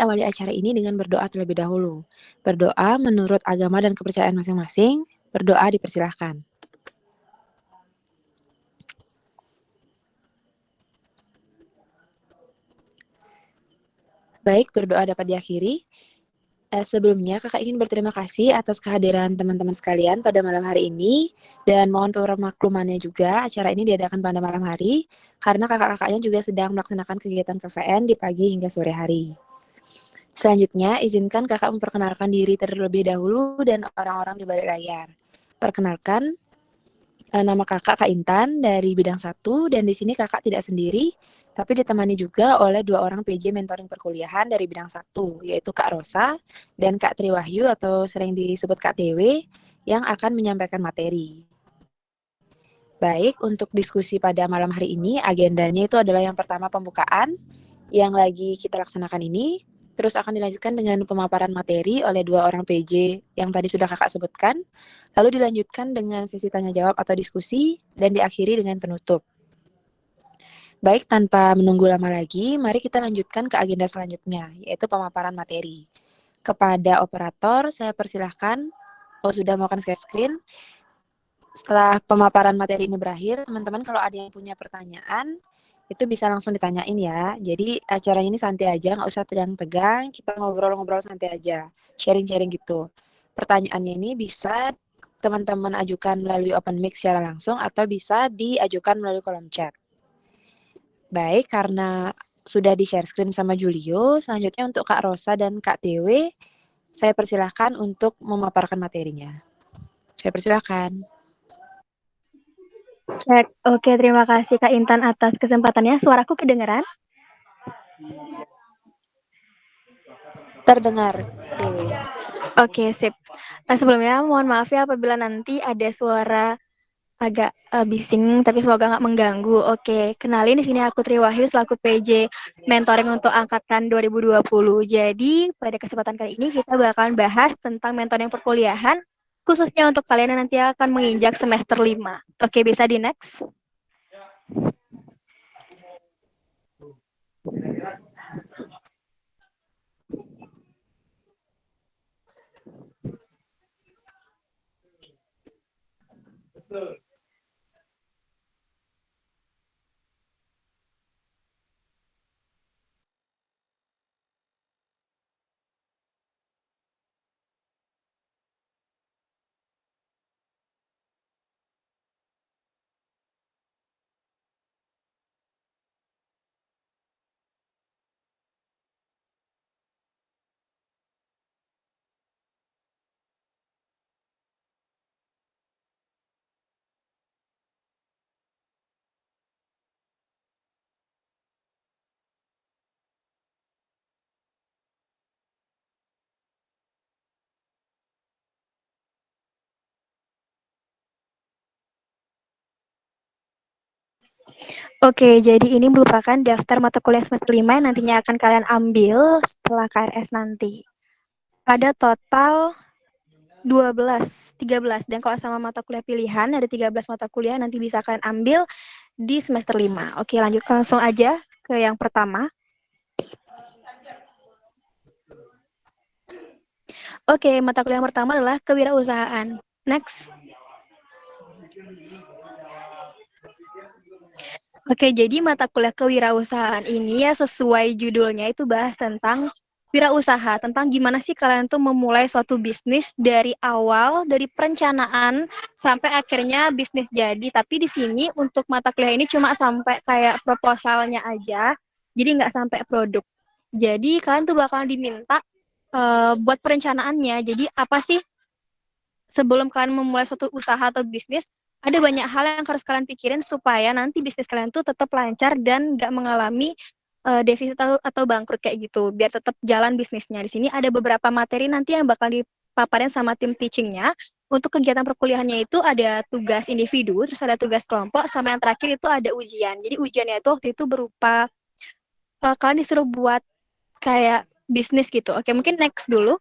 awali acara ini dengan berdoa terlebih dahulu. Berdoa menurut agama dan kepercayaan masing-masing. Berdoa dipersilahkan. Baik, berdoa dapat diakhiri. Sebelumnya, Kakak ingin berterima kasih atas kehadiran teman-teman sekalian pada malam hari ini, dan mohon permaklumannya juga acara ini diadakan pada malam hari, karena kakak-kakaknya juga sedang melaksanakan kegiatan KKN di pagi hingga sore hari. Selanjutnya, izinkan kakak memperkenalkan diri terlebih dahulu dan orang-orang di balik layar. Perkenalkan, nama kakak Kak Intan dari bidang 1, dan di sini kakak tidak sendiri, tapi ditemani juga oleh 2 orang PJ mentoring perkuliahan dari bidang 1, yaitu Kak Rosa dan Kak Triwahyu atau sering disebut Kak TW, yang akan menyampaikan materi. Baik, untuk diskusi pada malam hari ini, agendanya itu adalah yang pertama pembukaan, yang lagi kita laksanakan ini, terus akan dilanjutkan dengan pemaparan materi oleh 2 orang PJ yang tadi sudah kakak sebutkan, lalu dilanjutkan dengan sesi tanya jawab atau diskusi, dan diakhiri dengan penutup. Baik, tanpa menunggu lama lagi, mari kita lanjutkan ke agenda selanjutnya, yaitu pemaparan materi. Kepada operator, saya persilahkan, sudah melakukan share screen. Setelah pemaparan materi ini berakhir, teman-teman kalau ada yang punya pertanyaan, itu bisa langsung ditanyain ya. Jadi acaranya ini santai aja, nggak usah tegang-tegang, kita ngobrol-ngobrol santai aja, sharing-sharing gitu. Pertanyaannya ini bisa teman-teman ajukan melalui open mic secara langsung atau bisa diajukan melalui kolom chat. Baik, karena sudah di-share screen sama Julio, selanjutnya untuk Kak Rosa dan Kak TW, saya persilahkan untuk memaparkan materinya. Saya persilahkan. Cek. Oke, terima kasih Kak Intan atas kesempatannya. Suaraku kedengeran? Terdengar, TW. Oke, sip. Sebelumnya mohon maaf ya apabila nanti ada suara agak bising, tapi semoga nggak mengganggu. Oke, kenalin di sini aku Triwahyu selaku PJ mentoring untuk angkatan 2020. Jadi pada kesempatan kali ini kita bakalan bahas tentang mentoring perkuliahan, khususnya untuk kalian yang nanti akan menginjak semester 5. Oke, bisa di next. Oke, jadi ini merupakan daftar mata kuliah semester 5 yang nantinya akan kalian ambil setelah KRS nanti. Ada total 12, 13. Dan kalau sama mata kuliah pilihan, ada 13 mata kuliah nanti bisa kalian ambil di semester 5. Oke, lanjut langsung aja ke yang pertama. Oke, mata kuliah yang pertama adalah kewirausahaan. Next. Oke, jadi mata kuliah kewirausahaan ini ya sesuai judulnya itu bahas tentang wirausaha, tentang gimana sih kalian tuh memulai suatu bisnis dari awal, dari perencanaan sampai akhirnya bisnis jadi. Tapi di sini untuk mata kuliah ini cuma sampai kayak proposalnya aja, jadi nggak sampai produk. Jadi kalian tuh bakalan diminta buat perencanaannya. Jadi apa sih sebelum kalian memulai suatu usaha atau bisnis, ada banyak hal yang harus kalian pikirin supaya nanti bisnis kalian tuh tetap lancar dan nggak mengalami defisit atau bangkrut kayak gitu, biar tetap jalan bisnisnya. Di sini ada beberapa materi nanti yang bakal dipaparin sama tim teachingnya. Untuk kegiatan perkuliahannya itu ada tugas individu, terus ada tugas kelompok, sama yang terakhir itu ada ujian. Jadi ujiannya itu waktu itu berupa kalian disuruh buat kayak bisnis gitu. Oke, mungkin next dulu.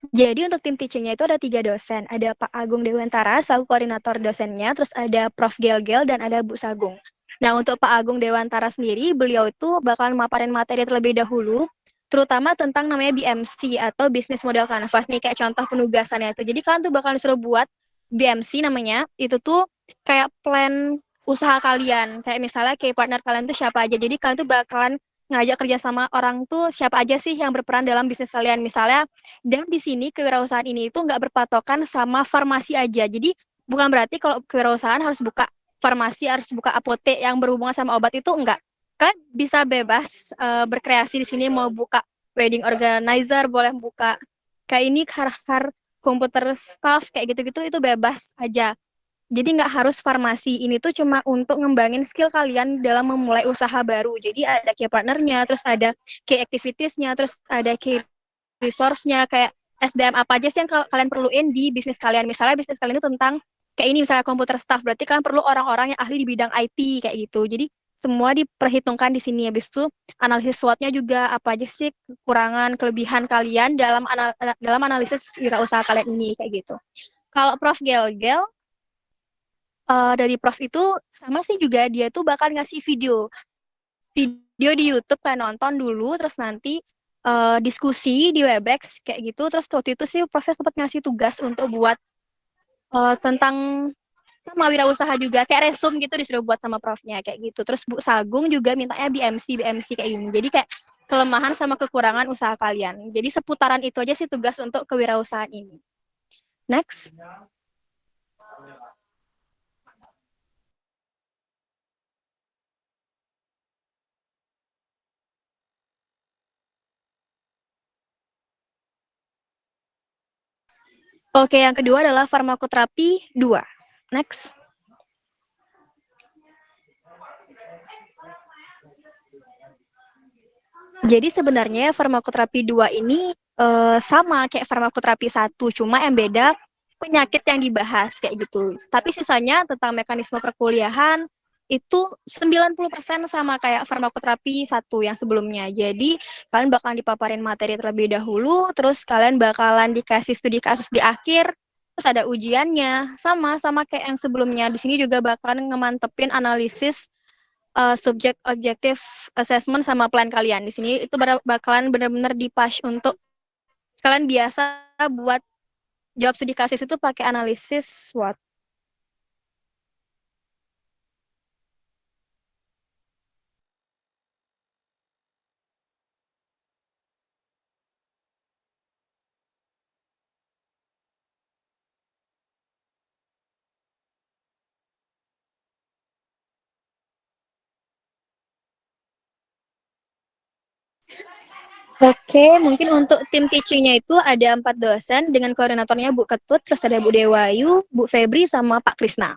Jadi untuk tim teachingnya itu ada 3 dosen. Ada Pak Agung Dewantara selaku koordinator dosennya, terus ada Prof. Gel-Gel, dan ada Bu Sagung. Nah untuk Pak Agung Dewantara sendiri, beliau itu bakalan maparin materi terlebih dahulu, terutama tentang namanya BMC atau Business Model Canvas nih, kayak contoh penugasannya itu. Jadi kalian tuh bakalan disuruh buat BMC namanya, itu tuh kayak plan usaha kalian. Kayak misalnya kayak partner kalian tuh siapa aja. Jadi kalian tuh bakalan ngajak kerja sama orang tuh siapa aja sih yang berperan dalam bisnis kalian. Misalnya dan di sini kewirausahaan ini itu nggak berpatokan sama farmasi aja. Jadi bukan berarti kalau kewirausahaan harus buka farmasi, harus buka apotek yang berhubungan sama obat itu enggak. Kan bisa bebas berkreasi di sini mau buka wedding organizer, boleh buka kayak ini har-har komputer staff kayak gitu-gitu itu bebas aja. Jadi nggak harus farmasi. Ini tuh cuma untuk ngembangin skill kalian dalam memulai usaha baru. Jadi ada key partnernya, terus ada key activitiesnya, terus ada key resource-nya, kayak SDM apa aja sih yang kalian perluin di bisnis kalian. Misalnya bisnis kalian itu tentang kayak ini misalnya komputer staff, berarti kalian perlu orang-orang yang ahli di bidang IT kayak gitu. Jadi semua diperhitungkan di sini. Habis itu analisis SWOT-nya juga apa aja sih kekurangan, kelebihan kalian dalam analisis wirausaha kalian ini kayak gitu. Kalau Prof. Gel-Gel dari Prof itu sama sih juga dia tuh bakal ngasih video di YouTube kayak nonton dulu terus nanti diskusi di Webex kayak gitu. Terus waktu itu sih Prof sempat ngasih tugas untuk buat tentang sama wirausaha juga kayak resume gitu disuruh buat sama profnya kayak gitu. Terus Bu Sagung juga mintanya BMC kayak gini. Jadi kayak kelemahan sama kekurangan usaha kalian. Jadi seputaran itu aja sih tugas untuk kewirausahaan ini. Next. Oke, yang kedua adalah farmakoterapi 2. Next. Jadi sebenarnya farmakoterapi 2 ini sama kayak farmakoterapi 1, cuma yang beda penyakit yang dibahas kayak gitu. Tapi sisanya tentang mekanisme perkuliahan itu 90% sama kayak farmakoterapi 1 yang sebelumnya. Jadi kalian bakalan dipaparin materi terlebih dahulu, terus kalian bakalan dikasih studi kasus di akhir, terus ada ujiannya, sama kayak yang sebelumnya. Di sini juga bakalan ngemantepin analisis subjek objektif assessment sama plan kalian. Di sini itu bakalan benar-benar dipas untuk kalian biasa buat jawab studi kasus itu pakai analisis SWOT. Oke, mungkin untuk tim teachingnya itu ada 4 dosen dengan koordinatornya Bu Ketut, terus ada Bu Dewayu, Bu Febri, sama Pak Krisna.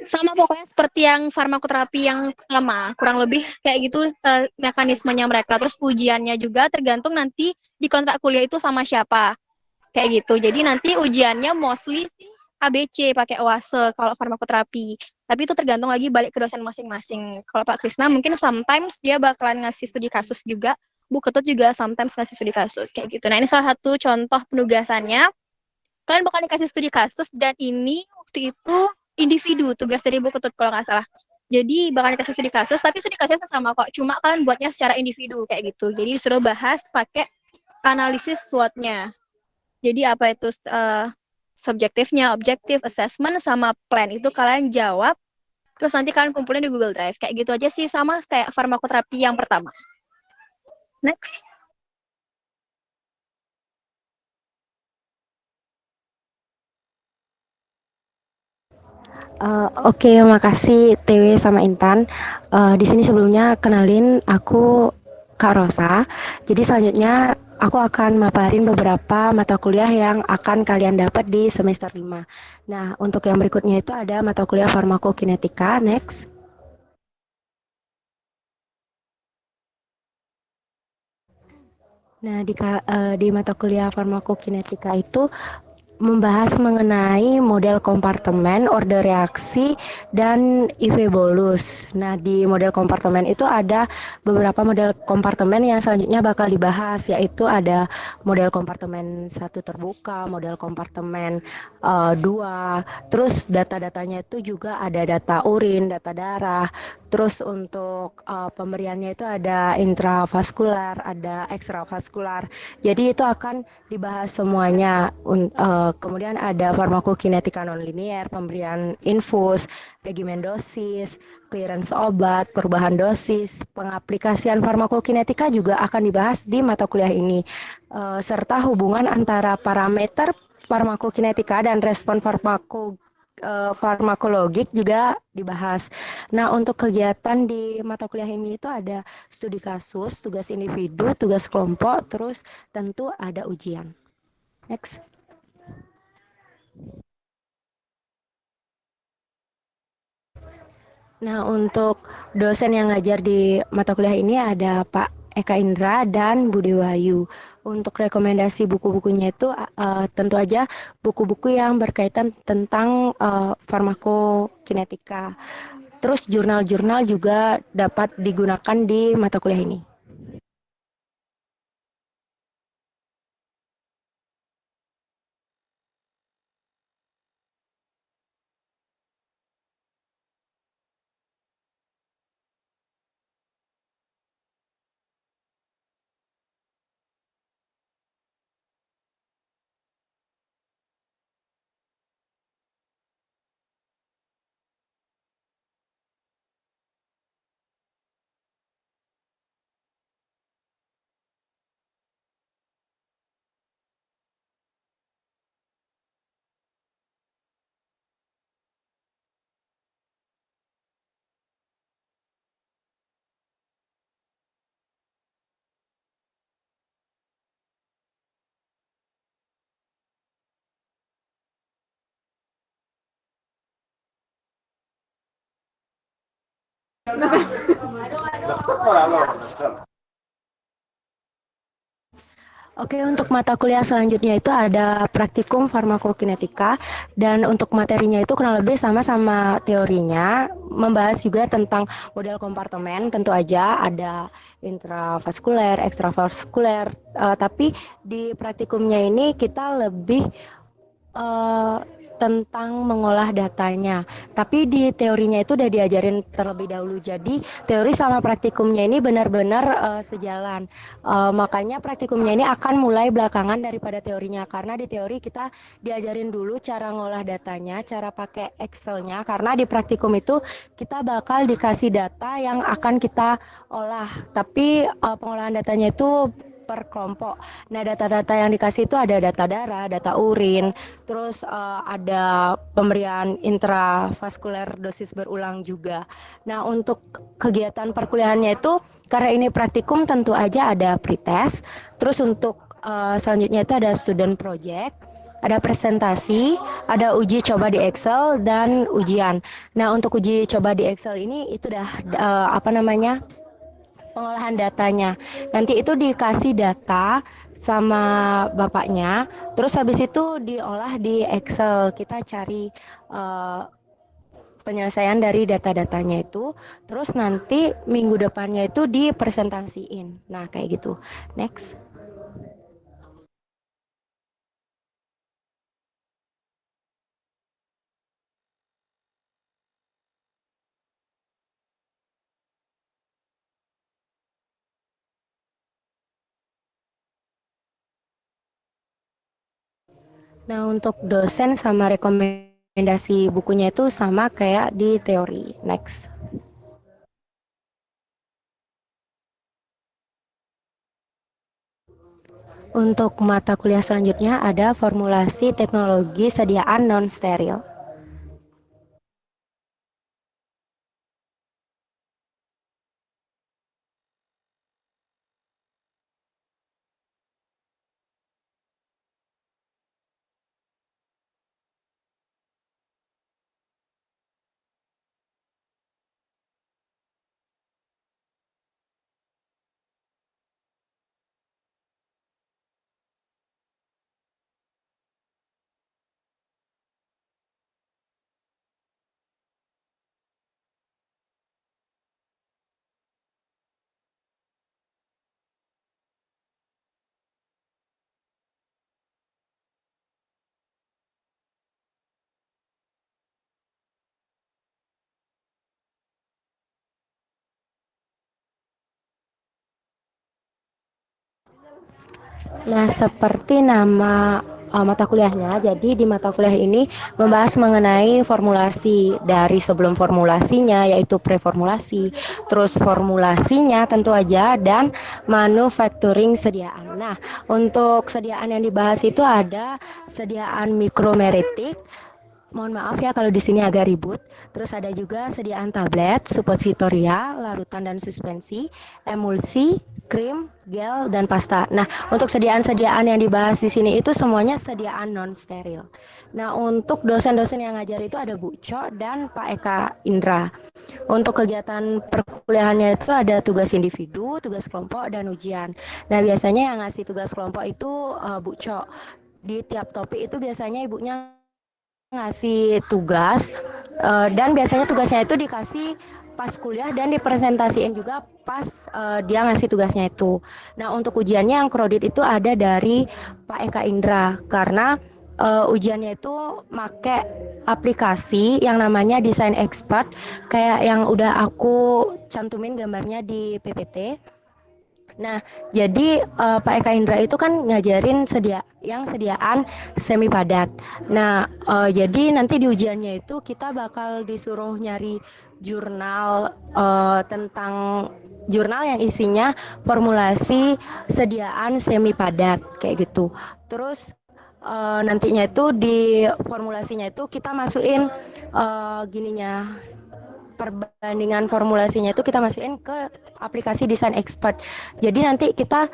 Sama pokoknya seperti yang farmakoterapi yang pertama, kurang lebih kayak gitu mekanismenya mereka. Terus ujiannya juga tergantung nanti di kontrak kuliah itu sama siapa. Kayak gitu. Jadi nanti ujiannya mostly ABC pakai OASE kalau farmakoterapi. Tapi itu tergantung lagi balik ke dosen masing-masing. Kalau Pak Krisna mungkin sometimes dia bakalan ngasih studi kasus juga. Bu Ketut juga sometimes ngasih studi kasus kayak gitu. Nah, ini salah satu contoh penugasannya. Kalian bakal dikasih studi kasus dan ini waktu itu individu tugas dari Bu Ketut kalau nggak salah. Jadi bakal dikasih studi kasus, tapi studi kasusnya sama kok. Cuma kalian buatnya secara individu kayak gitu. Jadi disuruh bahas pakai analisis SWOT-nya. Jadi apa itu subjektifnya, objektif, assessment, sama plan itu kalian jawab. Terus nanti kalian kumpulin di Google Drive. Kayak gitu aja sih, sama kayak farmakoterapi yang pertama. Next. Oke, makasih TW sama Intan. Di sini sebelumnya kenalin aku Kak Rosa. Jadi selanjutnya aku akan maparin beberapa mata kuliah yang akan kalian dapat di semester 5. Nah, untuk yang berikutnya itu ada mata kuliah farmakokinetika. Next. Nah, di mata kuliah farmakokinetika itu membahas mengenai model kompartemen, order reaksi, dan IV bolus. Nah, di model kompartemen itu ada beberapa model kompartemen yang selanjutnya bakal dibahas, yaitu ada model kompartemen satu terbuka, model kompartemen dua, terus data-datanya itu juga ada data urin, data darah, terus untuk pemberiannya itu ada intravaskular, ada ekstravaskular. Jadi itu akan dibahas semuanya. Kemudian ada farmakokinetika nonlinier, pemberian infus, regimen dosis, clearance obat, perubahan dosis, pengaplikasian farmakokinetika juga akan dibahas di mata kuliah ini. Serta hubungan antara parameter farmakokinetika dan respon farmakologik juga dibahas. Nah, untuk kegiatan di mata kuliah ini itu ada studi kasus, tugas individu, tugas kelompok, terus tentu ada ujian. Next. Nah, untuk dosen yang ngajar di mata kuliah ini ada Pak Eka Indra dan Bude Wahyu. Untuk rekomendasi buku-bukunya itu tentu aja buku-buku yang berkaitan tentang farmakokinetika. Terus jurnal-jurnal juga dapat digunakan di mata kuliah ini. Oke, untuk mata kuliah selanjutnya itu ada praktikum farmakokinetika, dan untuk materinya itu kurang lebih sama-sama teorinya, membahas juga tentang model kompartemen, tentu aja ada intravaskuler, ekstravaskuler, tapi di praktikumnya ini kita lebih eh, tentang mengolah datanya. Tapi di teorinya itu udah diajarin terlebih dahulu. Jadi teori sama praktikumnya ini benar-benar sejalan. Makanya praktikumnya ini akan mulai belakangan daripada teorinya. Karena di teori kita diajarin dulu cara ngolah datanya, cara pakai Excelnya. Karena di praktikum itu kita bakal dikasih data yang akan kita olah. Tapi pengolahan datanya itu per kelompok. Nah, data-data yang dikasih itu ada data darah, data urin, terus ada pemberian intravaskuler dosis berulang juga. Nah, untuk kegiatan perkuliahannya itu karena ini praktikum tentu aja ada pretest. Terus untuk selanjutnya itu ada student project, ada presentasi, ada uji coba di Excel dan ujian. Nah, untuk uji coba di Excel ini itu udah apa namanya? Pengolahan datanya. Nanti itu dikasih data sama bapaknya, terus habis itu diolah di Excel. Kita cari uh, penyelesaian dari data-datanya itu, terus nanti minggu depannya itu dipresentasiin. Nah, kayak gitu. Next. Nah, untuk dosen sama rekomendasi bukunya itu sama kayak di teori. Next. Untuk mata kuliah selanjutnya ada formulasi teknologi sediaan non-steril. Nah, seperti nama mata kuliahnya, jadi di mata kuliah ini membahas mengenai formulasi dari sebelum formulasinya, yaitu preformulasi, terus formulasinya tentu aja, dan manufacturing sediaan. Nah, untuk sediaan yang dibahas itu ada sediaan mikromeritik. Mohon maaf ya kalau di sini agak ribut. Terus ada juga sediaan tablet, suppositoria, larutan dan suspensi, emulsi, krim, gel, dan pasta. Nah, untuk sediaan-sediaan yang dibahas di sini itu semuanya sediaan non steril. Nah, untuk dosen-dosen yang ngajar itu ada Bu Co dan Pak Eka Indra. Untuk kegiatan perkuliahannya itu ada tugas individu, tugas kelompok, dan ujian. Nah, biasanya yang ngasih tugas kelompok itu Bu Co. Di tiap topik itu biasanya ibunya ngasih tugas, dan biasanya tugasnya itu dikasih pas kuliah dan dipresentasiin juga pas dia ngasih tugasnya itu. Nah, untuk ujiannya yang kredit itu ada dari Pak Eka Indra karena ujiannya itu make aplikasi yang namanya Design Expert kayak yang udah aku cantumin gambarnya di PPT. Nah, jadi Pak Eka Indra itu kan ngajarin yang sediaan semi padat. Nah, jadi nanti di ujiannya itu kita bakal disuruh nyari jurnal tentang jurnal yang isinya formulasi sediaan semi padat kayak gitu. Terus nantinya itu di formulasinya itu kita masukin gininya perbandingan formulasinya itu kita masukin ke aplikasi Design Expert. Jadi nanti kita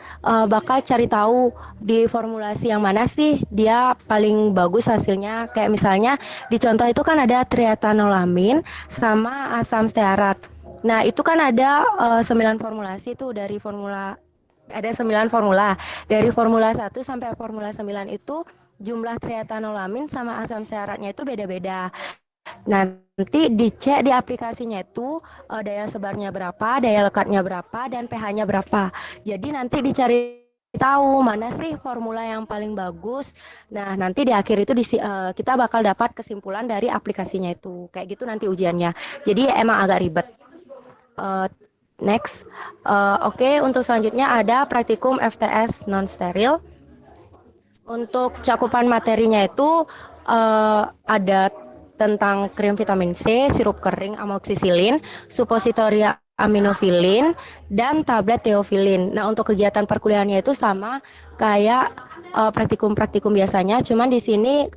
bakal cari tahu di formulasi yang mana sih dia paling bagus hasilnya. Kayak misalnya di contoh itu kan ada triethanolamin sama asam stearat. Nah, itu kan ada 9 formulasi itu dari formula ada 9 formula. Dari formula 1 sampai formula 9 itu jumlah triethanolamin sama asam stearatnya itu beda-beda. Nanti dicek di aplikasinya itu daya sebarnya berapa, daya lekatnya berapa, dan pH-nya berapa. Jadi nanti dicari tahu mana sih formula yang paling bagus. Nah, nanti di akhir itu kita bakal dapat kesimpulan dari aplikasinya itu. Kayak gitu nanti ujiannya. Jadi emang agak ribet. Next. Oke, untuk selanjutnya ada praktikum FTS non steril. Untuk cakupan materinya itu ada tentang krim vitamin C, sirup kering amoksisilin, suppositoria aminofilin, dan tablet teofilin. Nah, untuk kegiatan perkuliahannya itu sama kayak praktikum-praktikum biasanya, cuman di sini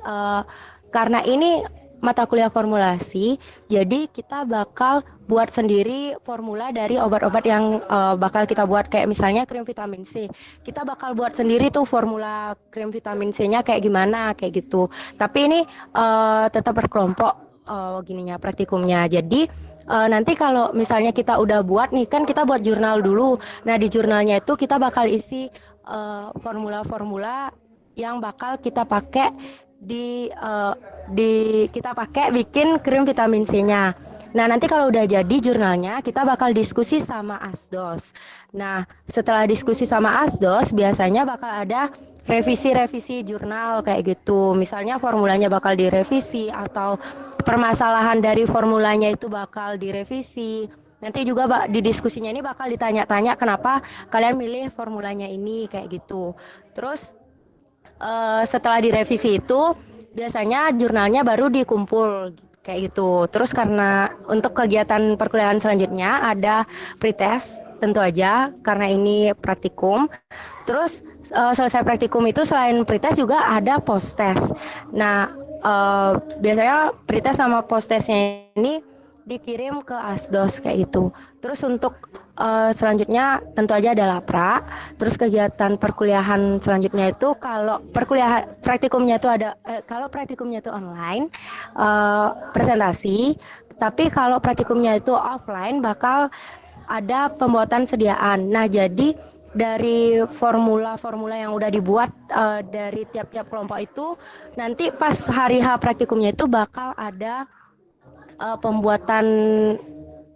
karena ini mata kuliah formulasi, jadi kita bakal buat sendiri formula dari obat-obat yang bakal kita buat kayak misalnya krim vitamin C. Kita bakal buat sendiri tuh formula krim vitamin C-nya kayak gimana kayak gitu. Tapi ini tetap berkelompok gininya praktikumnya. Jadi nanti kalau misalnya kita udah buat nih kan kita buat jurnal dulu. Nah, di jurnalnya itu kita bakal isi formula-formula yang bakal kita pakai kita pakai bikin krim vitamin C-nya. Nah, nanti kalau udah jadi jurnalnya, kita bakal diskusi sama Asdos. Nah, setelah diskusi sama Asdos, biasanya bakal ada revisi-revisi jurnal kayak gitu. Misalnya formulanya bakal direvisi atau permasalahan dari formulanya itu bakal direvisi. Nanti juga di diskusinya ini bakal ditanya-tanya kenapa kalian milih formulanya ini kayak gitu. Terus setelah direvisi itu biasanya jurnalnya baru dikumpul kayak gitu. Terus karena untuk kegiatan perkuliahan selanjutnya ada pretest tentu aja karena ini praktikum. Terus selesai praktikum itu selain pretest juga ada post test. Nah, biasanya pretest sama post testnya ini dikirim ke Asdos kayak gitu. Terus untuk selanjutnya tentu aja ada lapra. Terus kegiatan perkuliahan selanjutnya itu kalau perkuliahan praktikumnya itu kalau praktikumnya itu online presentasi. Tapi kalau praktikumnya itu offline bakal ada pembuatan sediaan. Nah, jadi dari formula-formula yang udah dibuat dari tiap-tiap kelompok itu nanti pas hari H praktikumnya itu bakal ada pembuatan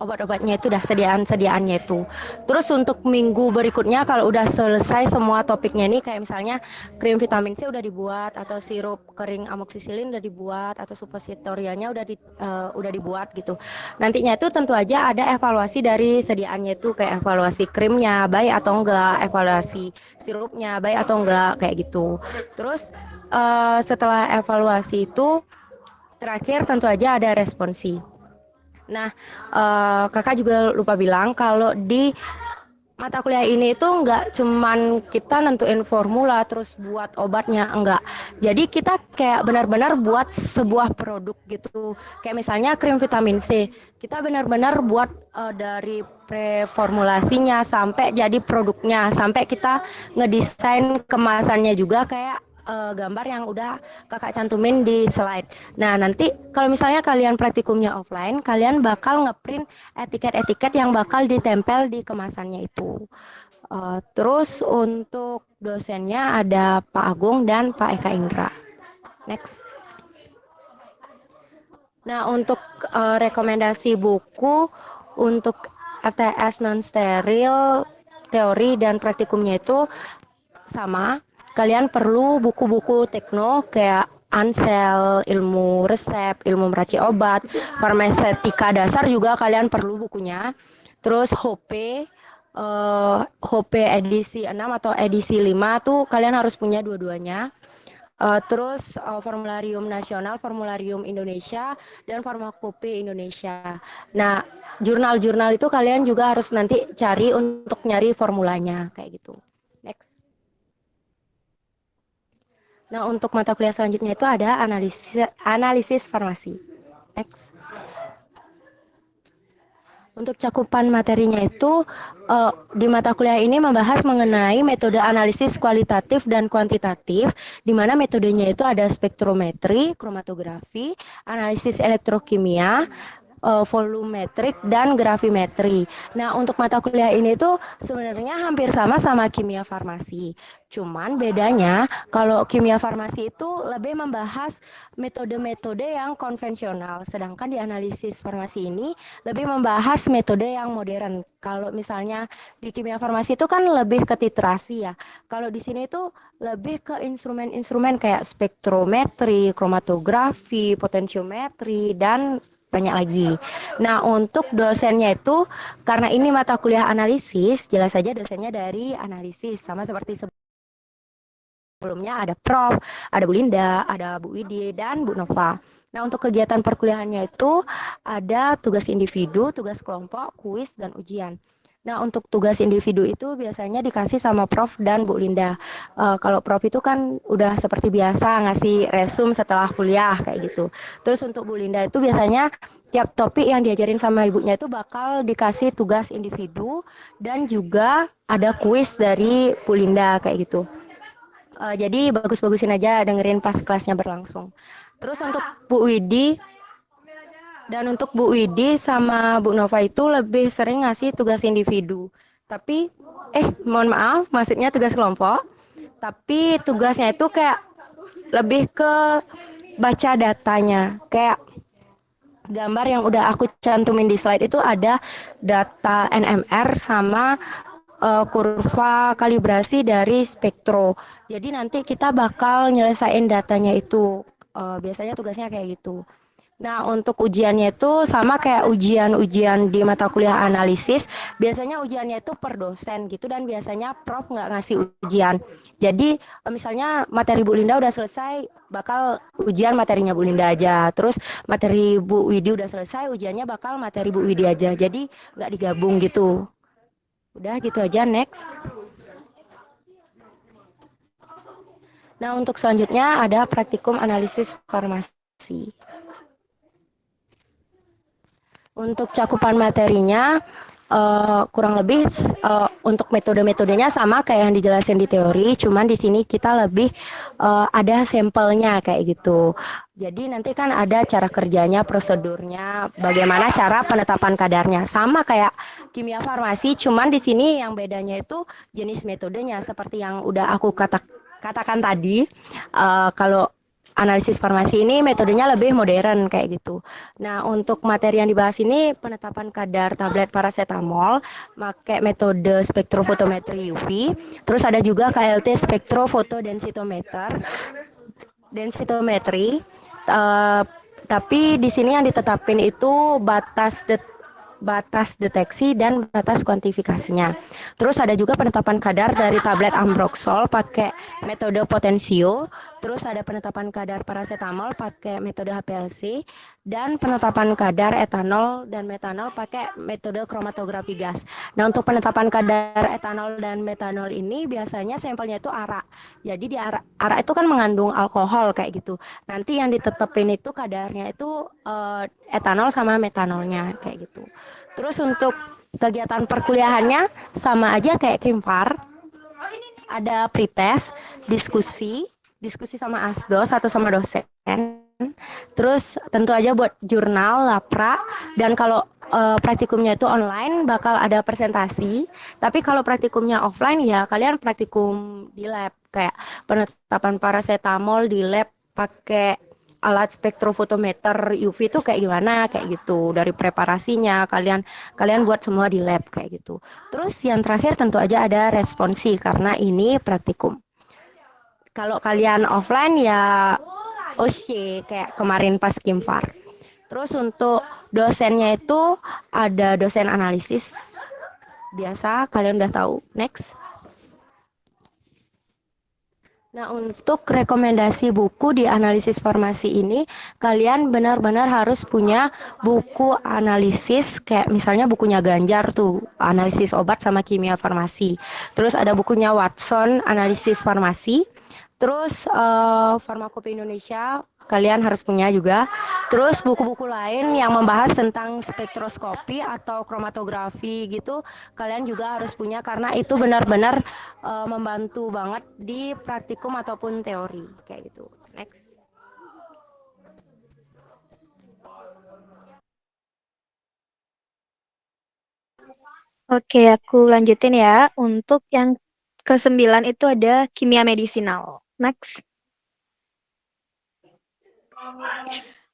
obat-obatnya itu, dah sediaan-sediaannya itu. Terus untuk minggu berikutnya kalau udah selesai semua topiknya ini, kayak misalnya krim vitamin C udah dibuat, atau sirup kering amoksisilin udah dibuat, atau suppositorianya udah dibuat gitu. Nantinya itu tentu aja ada evaluasi dari sediaannya itu, kayak evaluasi krimnya baik atau enggak, evaluasi sirupnya baik atau enggak, kayak gitu. Terus setelah evaluasi itu terakhir tentu aja ada responsi. Nah, kakak juga lupa bilang kalau di mata kuliah ini itu enggak cuman kita nentuin formula terus buat obatnya, enggak. Jadi kita kayak benar-benar buat sebuah produk gitu. Kayak misalnya krim vitamin C, kita benar-benar buat dari preformulasinya sampai jadi produknya, sampai kita ngedesain kemasannya juga kayak gambar yang udah kakak cantumin di slide. Nah, nanti kalau misalnya kalian praktikumnya offline, kalian bakal ngeprint etiket-etiket yang bakal ditempel di kemasannya itu. Terus untuk dosennya ada Pak Agung dan Pak Eka Indra. Next. Nah, untuk rekomendasi buku untuk FTS non steril, teori dan praktikumnya itu sama. Kalian perlu buku-buku tekno kayak Ansel, ilmu resep, ilmu meracik obat, farmasetika dasar juga kalian perlu bukunya. Terus HP edisi 6 atau edisi 5 tuh kalian harus punya dua-duanya. Terus formularium nasional, formularium Indonesia, dan farmakope Indonesia. Nah, jurnal-jurnal itu kalian juga harus nanti cari untuk nyari formulanya kayak gitu. Next. Nah, untuk mata kuliah selanjutnya itu ada analisis farmasi. Next. Untuk cakupan materinya itu di mata kuliah ini membahas mengenai metode analisis kualitatif dan kuantitatif, di mana metodenya itu ada spektrometri, kromatografi, analisis elektrokimia, volumetrik dan gravimetri. Nah, untuk mata kuliah ini tuh sebenarnya hampir sama kimia farmasi. Cuman bedanya kalau kimia farmasi itu lebih membahas metode-metode yang konvensional, sedangkan di analisis farmasi ini lebih membahas metode yang modern. Kalau misalnya di kimia farmasi itu kan lebih ke titrasi ya. Kalau di sini tuh lebih ke instrumen-instrumen kayak spektrometri, kromatografi, potensiometri, dan banyak lagi. Nah, untuk dosennya itu karena ini mata kuliah analisis, jelas saja dosennya dari analisis, sama seperti sebelumnya ada Prof, ada Bu Linda, ada Bu Widi, dan Bu Nova. Nah, untuk kegiatan perkuliahannya itu ada tugas individu, tugas kelompok, kuis, dan ujian. Nah, untuk tugas individu itu biasanya dikasih sama Prof dan Bu Linda. Kalau Prof itu kan udah seperti biasa ngasih resum setelah kuliah kayak gitu. Terus untuk Bu Linda itu biasanya tiap topik yang diajarin sama ibunya itu bakal dikasih tugas individu dan juga ada kuis dari Bu Linda kayak gitu. Jadi bagus-bagusin aja dengerin pas kelasnya berlangsung. Terus untuk Bu Widi sama Bu Nova itu lebih sering ngasih tugas individu. Tapi mohon maaf, maksudnya tugas kelompok. Tapi tugasnya itu kayak lebih ke baca datanya. Kayak gambar yang udah aku cantumin di slide itu ada data NMR sama kurva kalibrasi dari spektro. Jadi nanti kita bakal nyelesain datanya itu. Biasanya tugasnya kayak gitu. Nah, untuk ujiannya itu sama kayak ujian-ujian di mata kuliah analisis. Biasanya ujiannya itu per dosen gitu, dan biasanya prof nggak ngasih ujian. Jadi misalnya materi Bu Linda udah selesai, bakal ujian materinya Bu Linda aja. Terus materi Bu Widi udah selesai, ujiannya bakal materi Bu Widi aja. Jadi nggak digabung gitu. Udah gitu aja, next. Nah, untuk selanjutnya ada praktikum analisis farmasi. Untuk cakupan materinya kurang lebih untuk metode-metodenya sama kayak yang dijelasin di teori, cuman di sini kita lebih ada sampelnya kayak gitu. Jadi nanti kan ada cara kerjanya, prosedurnya, bagaimana cara penetapan kadarnya, sama kayak kimia farmasi, cuman di sini yang bedanya itu jenis metodenya seperti yang udah aku katakan tadi. Kalau analisis farmasi ini metodenya lebih modern kayak gitu. Nah, untuk materi yang dibahas ini penetapan kadar tablet paracetamol pakai metode spektrofotometri UV. Terus ada juga KLT densitometri. Eh, tapi di sini yang ditetapin itu batas deteksi dan batas kuantifikasinya. Terus ada juga penetapan kadar dari tablet Ambroxol pakai metode potensio. Terus ada penetapan kadar paracetamol pakai metode HPLC dan penetapan kadar etanol dan metanol pakai metode kromatografi gas. Nah, untuk penetapan kadar etanol dan metanol ini biasanya sampelnya itu arak. Jadi di arak itu kan mengandung alkohol kayak gitu. Nanti yang ditetepin itu kadarnya itu etanol sama metanolnya kayak gitu. Terus untuk kegiatan perkuliahannya sama aja kayak Kimfar, ada pretest, diskusi sama asdos atau sama dosen. Terus tentu aja buat jurnal, lapra, dan kalau praktikumnya itu online bakal ada presentasi. Tapi kalau praktikumnya offline ya kalian praktikum di lab kayak penetapan paracetamol di lab pakai alat spektrofotometer UV itu kayak gimana kayak gitu, dari preparasinya kalian buat semua di lab kayak gitu. Terus yang terakhir tentu aja ada responsi karena ini praktikum. Kalau kalian offline ya OC kayak kemarin pas Kimfar. Terus untuk dosennya itu ada dosen analisis biasa, kalian udah tahu. Next. Nah, untuk rekomendasi buku di analisis farmasi ini, kalian benar-benar harus punya buku analisis, kayak misalnya bukunya Ganjar tuh, analisis obat sama kimia farmasi. Terus ada bukunya Watson, analisis farmasi. Terus Farmakope Indonesia, kalian harus punya juga. Terus buku-buku lain yang membahas tentang spektroskopi atau kromatografi gitu, kalian juga harus punya karena itu benar-benar membantu banget di praktikum ataupun teori kayak gitu. Next. Oke, aku lanjutin ya. Untuk yang ke-9 itu ada kimia medisinal. Next.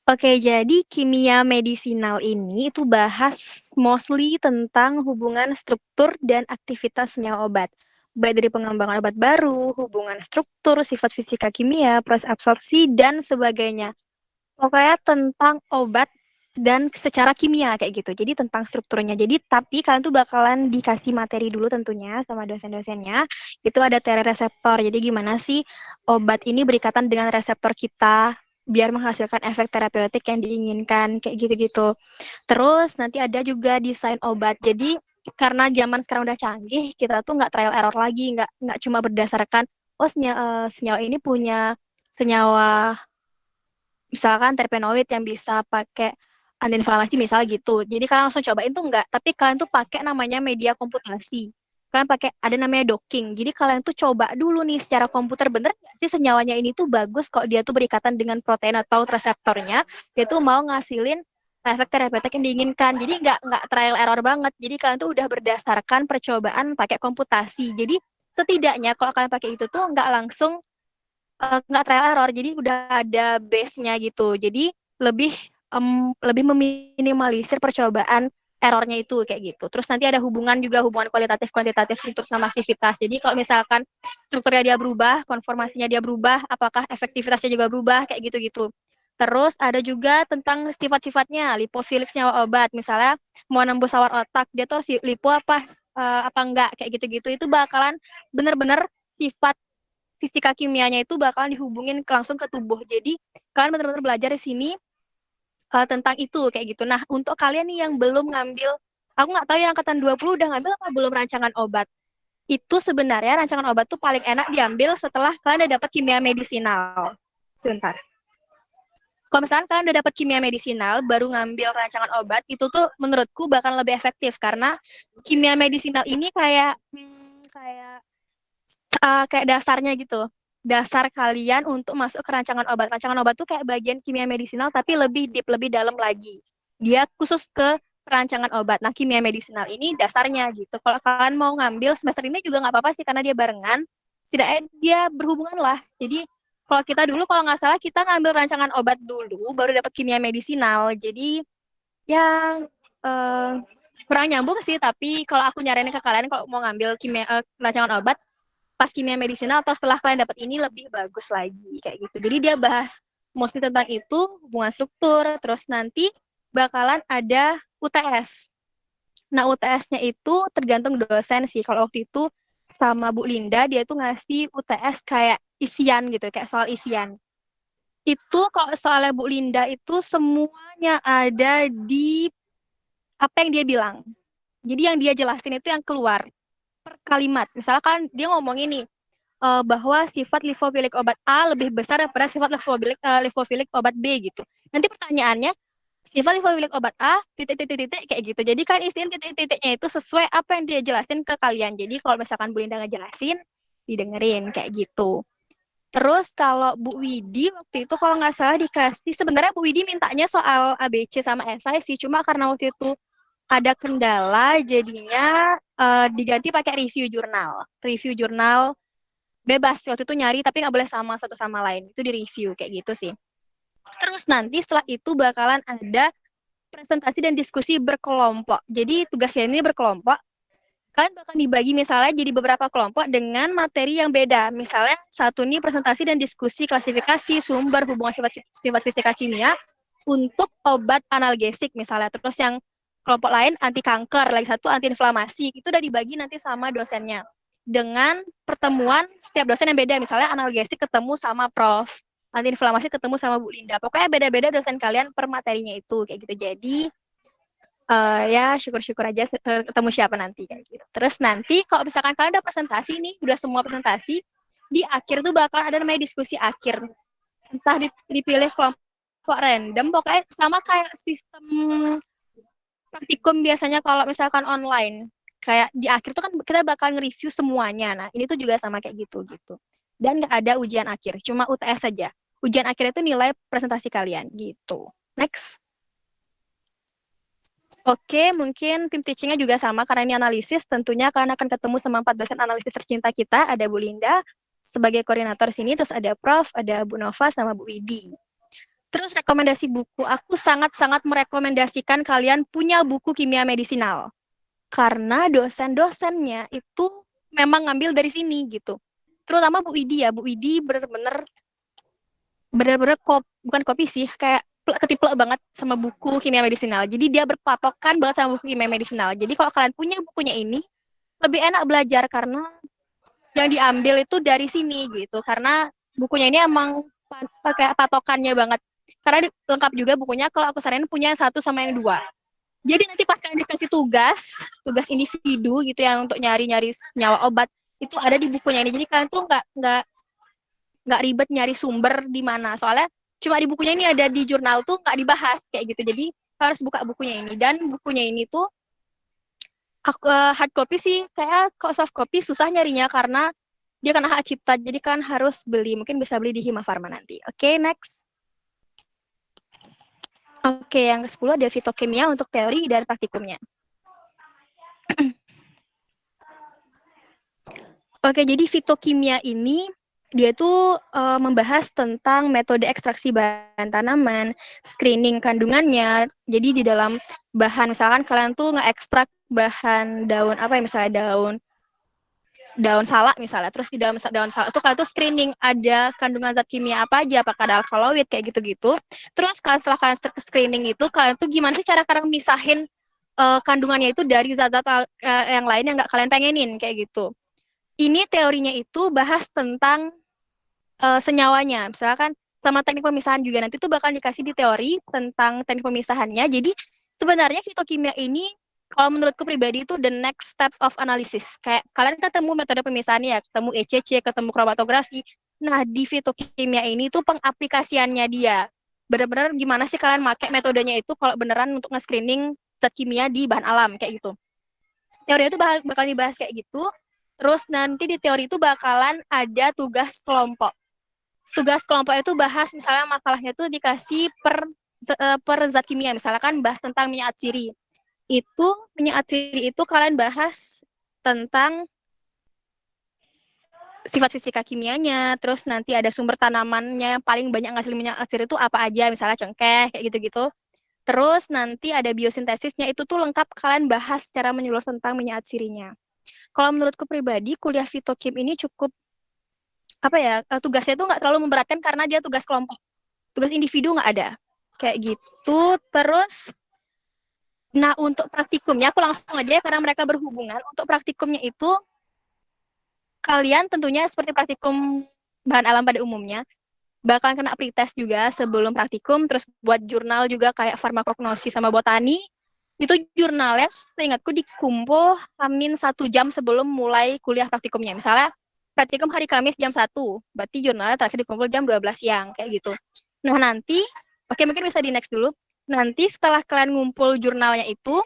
Oke, jadi kimia medisinal ini itu bahas mostly tentang hubungan struktur dan aktivitas senyawa obat. Baik dari pengembangan obat baru, hubungan struktur, sifat fisika kimia, proses absorpsi, dan sebagainya. Pokoknya tentang obat dan secara kimia kayak gitu. Jadi tentang strukturnya. Jadi tapi kalian tuh bakalan dikasih materi dulu tentunya sama dosen-dosennya. Itu ada reseptor. Jadi gimana sih obat ini berikatan dengan reseptor kita biar menghasilkan efek terapeutik yang diinginkan kayak gitu-gitu. Terus nanti ada juga desain obat. Jadi karena zaman sekarang udah canggih, kita tuh nggak trial error lagi, nggak cuma berdasarkan senyawa ini punya senyawa misalkan terpenoid yang bisa pakai antiinflamasi misal gitu. Jadi kalian langsung cobain tuh enggak, tapi kalian tuh pakai namanya media komputasi. Kalian pakai ada namanya docking. Jadi kalian tuh coba dulu nih secara komputer bener nggak sih senyawanya ini tuh bagus kok dia tuh berikatan dengan protein atau reseptornya, dia tuh mau ngasilin efek terapeutik yang diinginkan. Jadi nggak trial error banget. Jadi kalian tuh udah berdasarkan percobaan pakai komputasi. Jadi setidaknya kalau kalian pakai itu tuh nggak langsung nggak trial error, jadi udah ada base-nya gitu. Jadi lebih lebih meminimalisir percobaan errornya itu kayak gitu. Terus nanti ada hubungan juga, hubungan kualitatif kuantitatif struktur sama aktivitas. Jadi kalau misalkan strukturnya dia berubah, konformasinya dia berubah, apakah efektivitasnya juga berubah kayak gitu-gitu. Terus ada juga tentang sifat-sifatnya, lipofilik senyawa obat. Misalnya mau nembus sawar otak, dia tuh lipo apa enggak kayak gitu-gitu. Itu bakalan bener-bener sifat fisika kimianya itu bakalan dihubungin langsung ke tubuh. Jadi kalian benar-benar belajar di sini tentang itu kayak gitu. Nah, untuk kalian nih yang belum ngambil, aku nggak tahu yang angkatan 20 udah ngambil apa belum rancangan obat. Itu sebenarnya rancangan obat tuh paling enak diambil setelah kalian udah dapat kimia medisinal. Sebentar. Kalau misalkan kalian udah dapat kimia medisinal, baru ngambil rancangan obat, itu tuh menurutku bakal lebih efektif karena kimia medisinal ini kayak dasarnya gitu. Dasar kalian untuk masuk ke rancangan obat. Rancangan obat tuh kayak bagian kimia medisinal tapi lebih deep, lebih dalam lagi. Dia khusus ke rancangan obat. Nah, kimia medisinal ini dasarnya gitu. Kalau kalian mau ngambil semester ini juga nggak apa-apa sih karena dia barengan. Setidaknya dia berhubungan lah. Jadi Kalau kita dulu kalau nggak salah kita ngambil rancangan obat dulu, baru dapat kimia medisinal. Jadi ya eh, kurang nyambung sih, tapi kalau aku nyaranin ke kalian kalau mau ngambil rancangan obat pas kimia medisinal atau setelah kalian dapat ini lebih bagus lagi kayak gitu. Jadi dia bahas mostly tentang itu, hubungan struktur, terus nanti bakalan ada UTS. Nah, UTS-nya itu tergantung dosen sih. Kalau waktu itu sama Bu Linda, dia tuh ngasih UTS kayak isian gitu, kayak soal isian. Itu kalau soalnya Bu Linda itu semuanya ada di apa yang dia bilang. Jadi yang dia jelasin itu yang keluar per kalimat. Misalkan dia ngomong ini, bahwa sifat lipofilik obat A lebih besar daripada sifat lipofilik obat B gitu. Nanti pertanyaannya, sifat lipofilik obat A, titik-titik-titik kayak gitu. Jadi kalian isiin titik-titiknya itu sesuai apa yang dia jelasin ke kalian. Jadi kalau misalkan Bu Linda ngejelasin, didengerin kayak gitu. Terus kalau Bu Widi waktu itu kalau nggak salah dikasih, sebenarnya Bu Widi mintanya soal ABC sama esai sih, cuma karena waktu itu ada kendala jadinya diganti pakai review jurnal. Review jurnal bebas waktu itu nyari tapi nggak boleh sama satu sama lain. Itu di review kayak gitu sih. Terus nanti setelah itu bakalan ada presentasi dan diskusi berkelompok. Jadi tugasnya ini berkelompok. Kalian bakal dibagi misalnya jadi beberapa kelompok dengan materi yang beda. Misalnya satu nih presentasi dan diskusi klasifikasi sumber hubungan sifat fisika kimia untuk obat analgesik misalnya. Terus yang kelompok lain anti kanker, lagi satu anti inflamasi. Itu udah dibagi nanti sama dosennya. Dengan pertemuan setiap dosen yang beda. Misalnya analgesik ketemu sama Prof. Anti inflamasi ketemu sama Bu Linda. Pokoknya beda-beda dosen kalian per materinya itu kayak gitu. Jadi ya syukur-syukur aja ketemu siapa nanti kayak gitu. Terus nanti kalau misalkan kalian udah presentasi nih, udah semua presentasi, di akhir tuh bakal ada namanya diskusi akhir. Entah dipilih kelompok random, pokoknya sama kayak sistem praktikum biasanya kalau misalkan online. Kayak di akhir tuh kan kita bakal nge-review semuanya. Nah, ini tuh juga sama kayak gitu. Dan nggak ada ujian akhir, cuma UTS saja. Ujian akhir itu nilai presentasi kalian gitu. Next. Oke, mungkin tim teachingnya juga sama karena ini analisis. Tentunya kalian akan ketemu sama 4 dosen analisis tercinta kita. Ada Bu Linda sebagai koordinator sini, terus ada Prof, ada Bu Nova, sama Bu Widi. Terus rekomendasi buku, aku sangat-sangat merekomendasikan kalian punya buku kimia medisinal. Karena dosen-dosennya itu memang ngambil dari sini gitu. Terutama Bu Widi ya, Bu Widi bener-bener bukan kopi sih, kayak ketiplek banget sama buku kimia medisinal. Jadi dia berpatokan banget sama buku kimia medisinal. Jadi kalau kalian punya bukunya ini, lebih enak belajar karena yang diambil itu dari sini gitu. Karena bukunya ini emang pakai patokannya banget. Karena lengkap juga bukunya, kalau aku saranin punya yang 1 sama yang 2. Jadi nanti pas kalian dikasih tugas individu gitu yang untuk nyari-nyari senyawa obat, itu ada di bukunya ini. Jadi kalian tuh nggak ribet nyari sumber di mana. Soalnya cuma di bukunya ini ada di jurnal tuh nggak dibahas kayak gitu. Jadi harus buka bukunya ini. Dan bukunya ini tuh hard copy sih, kayak kok soft copy susah nyarinya karena dia kena hak cipta. Jadi kan harus beli. Mungkin bisa beli di Hima Farma nanti. Oke, next. Oke, yang ke-10 ada fitokimia untuk teori dan praktikumnya. Oke, jadi fitokimia ini dia tuh membahas tentang metode ekstraksi bahan tanaman, screening kandungannya. Jadi di dalam bahan, misalkan kalian tuh nge-ekstrak bahan daun apa ya, misalnya daun salak misalnya, terus di dalam daun salak itu kalian tuh screening ada kandungan zat kimia apa aja, apakah ada alkaloid kayak gitu-gitu. Terus setelah kalian screening itu, kalian tuh gimana sih cara kalian misahin kandungannya itu dari zat-zat yang lain yang nggak kalian pengenin kayak gitu. Ini teorinya itu bahas tentang senyawanya, misalkan sama teknik pemisahan juga nanti tuh bakal dikasih di teori tentang teknik pemisahannya. Jadi sebenarnya fitokimia ini kalau menurutku pribadi itu the next step of analysis. Kayak kalian ketemu metode pemisahannya, ketemu ECC, ketemu kromatografi. Nah, di fitokimia ini tuh pengaplikasiannya dia. Benar-benar gimana sih kalian pakai metodenya itu kalau beneran untuk nge-screening zat kimia di bahan alam kayak gitu. Teori itu bakal dibahas kayak gitu. Terus nanti di teori itu bakalan ada tugas kelompok. Tugas kelompok itu bahas misalnya makalahnya itu dikasih per zat kimia. Misalkan bahas tentang minyak atsiri. Itu minyak atsiri itu kalian bahas tentang sifat fisika kimianya, terus nanti ada sumber tanamannya yang paling banyak ngasih minyak atsiri itu apa aja, misalnya cengkeh, kayak gitu-gitu. Terus nanti ada biosintesisnya, itu tuh lengkap kalian bahas secara menyeluruh tentang minyak atsirinya. Kalau menurutku pribadi, kuliah fitokim ini cukup, apa ya, tugasnya tuh nggak terlalu memberatkan karena dia tugas kelompok. Tugas individu nggak ada. Kayak gitu. Terus, nah untuk praktikumnya, aku langsung aja ya karena mereka berhubungan. Untuk praktikumnya itu, kalian tentunya seperti praktikum bahan alam pada umumnya, bakalan kena pretest juga sebelum praktikum, terus buat jurnal juga kayak farmakognosi sama botani, itu jurnalnya seingatku dikumpul hamin 1 jam sebelum mulai kuliah praktikumnya. Misalnya praktikum hari Kamis jam 1, berarti jurnalnya terakhir dikumpul jam 12 siang, kayak gitu. Nah nanti, oke mungkin bisa di next dulu, nanti setelah kalian ngumpul jurnalnya itu,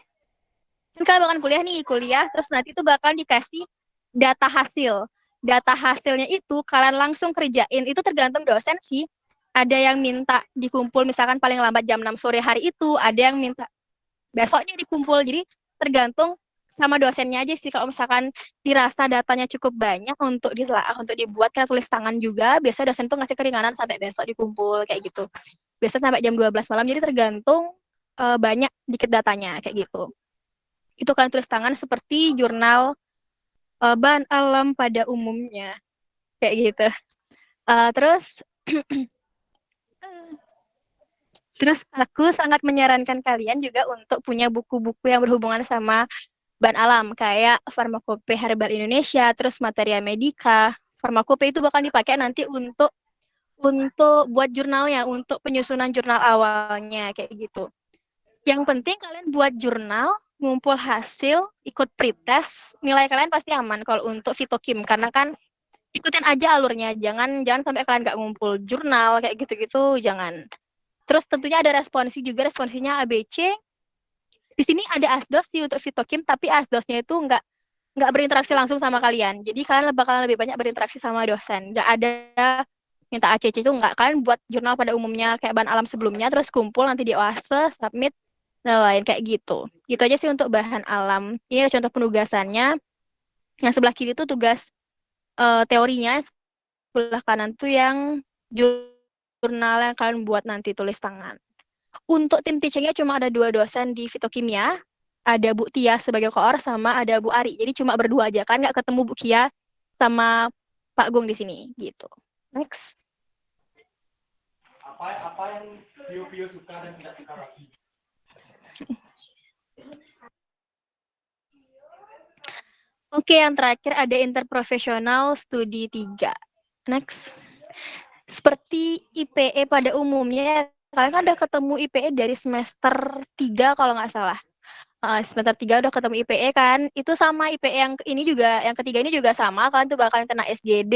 kan kalian bakal kuliah, terus nanti itu bakal dikasih data hasil. Data hasilnya itu kalian langsung kerjain, itu tergantung dosen sih. Ada yang minta dikumpul misalkan paling lambat jam 6 sore hari itu, ada yang minta besoknya dikumpul. Jadi tergantung sama dosennya aja sih. Kalau misalkan dirasa datanya cukup banyak untuk ditelaah, untuk dibuat, kalian tulis tangan juga, biasa dosen tuh ngasih keringanan sampai besok dikumpul, kayak gitu. Biasa sampai jam 12 malam, jadi tergantung banyak dikit datanya, kayak gitu. Itu kalian tulis tangan seperti jurnal bahan alam pada umumnya, kayak gitu. Terus terus aku sangat menyarankan kalian juga untuk punya buku-buku yang berhubungan sama bahan alam kayak Farmakope Herbal Indonesia, terus Materia Medica. Farmakope itu bakal dipakai nanti untuk buat jurnalnya, untuk penyusunan jurnal awalnya, kayak gitu. Yang penting kalian buat jurnal, ngumpul hasil, ikut pretest, nilai kalian pasti aman kalau untuk fitokim, karena kan ikutin aja alurnya, jangan sampai kalian nggak ngumpul jurnal kayak gitu-gitu, jangan. Terus tentunya ada responsi juga, responsinya ABC. Di sini ada asdos sih untuk fitokim, tapi asdosnya itu nggak berinteraksi langsung sama kalian. Jadi kalian bakalan lebih banyak berinteraksi sama dosen. Nggak ada minta ACC itu nggak. Kalian buat jurnal pada umumnya kayak bahan alam sebelumnya, terus kumpul nanti di OASE, submit, dan lain kayak gitu. Gitu aja sih untuk bahan alam. Ini contoh penugasannya. Yang sebelah kiri itu tugas teorinya, sebelah kanan tuh yang jurnal yang kalian buat nanti tulis tangan. Untuk tim teachingnya cuma ada 2 dosen di fitokimia, ada Bu Tia sebagai koor sama ada Bu Ari. Jadi cuma berdua aja kan, nggak ketemu Bu Kia sama Pak Gung di sini gitu. Next. Apa yang Pio suka dan tidak suka? Oke, yang terakhir ada interprofesional studi 3. Next. Seperti IPE pada umumnya, kalian kan udah ketemu IPE dari semester 3 kalau nggak salah. Semester 3 udah ketemu IPE kan, itu sama IPE yang ini juga, yang ketiga ini juga sama, kalian tuh bakalan kena SGD,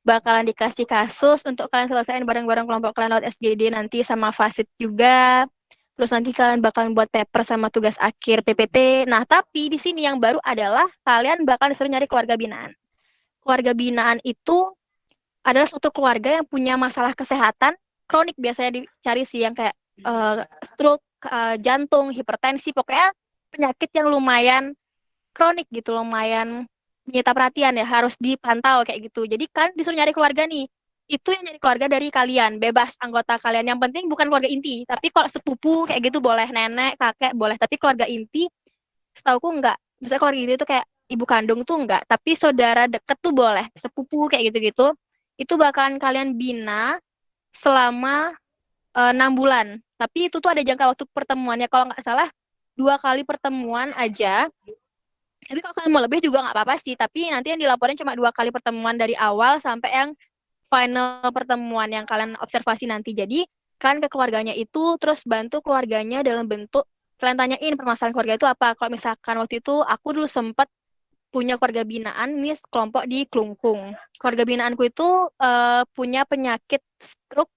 bakalan dikasih kasus untuk kalian selesaiin bareng-bareng kelompok kalian lewat SGD nanti sama FASIT juga. Terus nanti kalian bakalan buat paper sama tugas akhir PPT. Nah, tapi di sini yang baru adalah kalian bakal disuruh nyari keluarga binaan. Keluarga binaan itu adalah suatu keluarga yang punya masalah kesehatan kronik, biasanya dicari sih yang kayak stroke, jantung, hipertensi, pokoknya penyakit yang lumayan kronik gitu, lumayan menyita perhatian ya, harus dipantau kayak gitu. Jadi kan disuruh nyari keluarga nih. Itu yang nyari keluarga dari kalian, bebas anggota kalian. Yang penting bukan keluarga inti. Tapi kalau sepupu kayak gitu boleh, nenek, kakek boleh. Tapi keluarga inti, setauku enggak. Misalnya keluarga inti itu kayak ibu kandung tuh enggak. Tapi saudara deket tuh boleh, sepupu kayak gitu-gitu. Itu bakalan kalian bina selama 6 bulan. Tapi itu tuh ada jangka waktu pertemuannya. Kalau nggak salah 2 kali pertemuan aja. Tapi kalau kalian mau lebih juga nggak apa-apa sih. Tapi nanti yang dilaporin cuma 2 kali pertemuan dari awal sampai yang final pertemuan yang kalian observasi nanti. Jadi kalian ke keluarganya itu terus bantu keluarganya dalam bentuk kalian tanyain permasalahan keluarga itu apa. Kalau misalkan waktu itu aku dulu sempat punya keluarga binaan, ini kelompok di Klungkung. Keluarga binaanku itu punya penyakit stroke,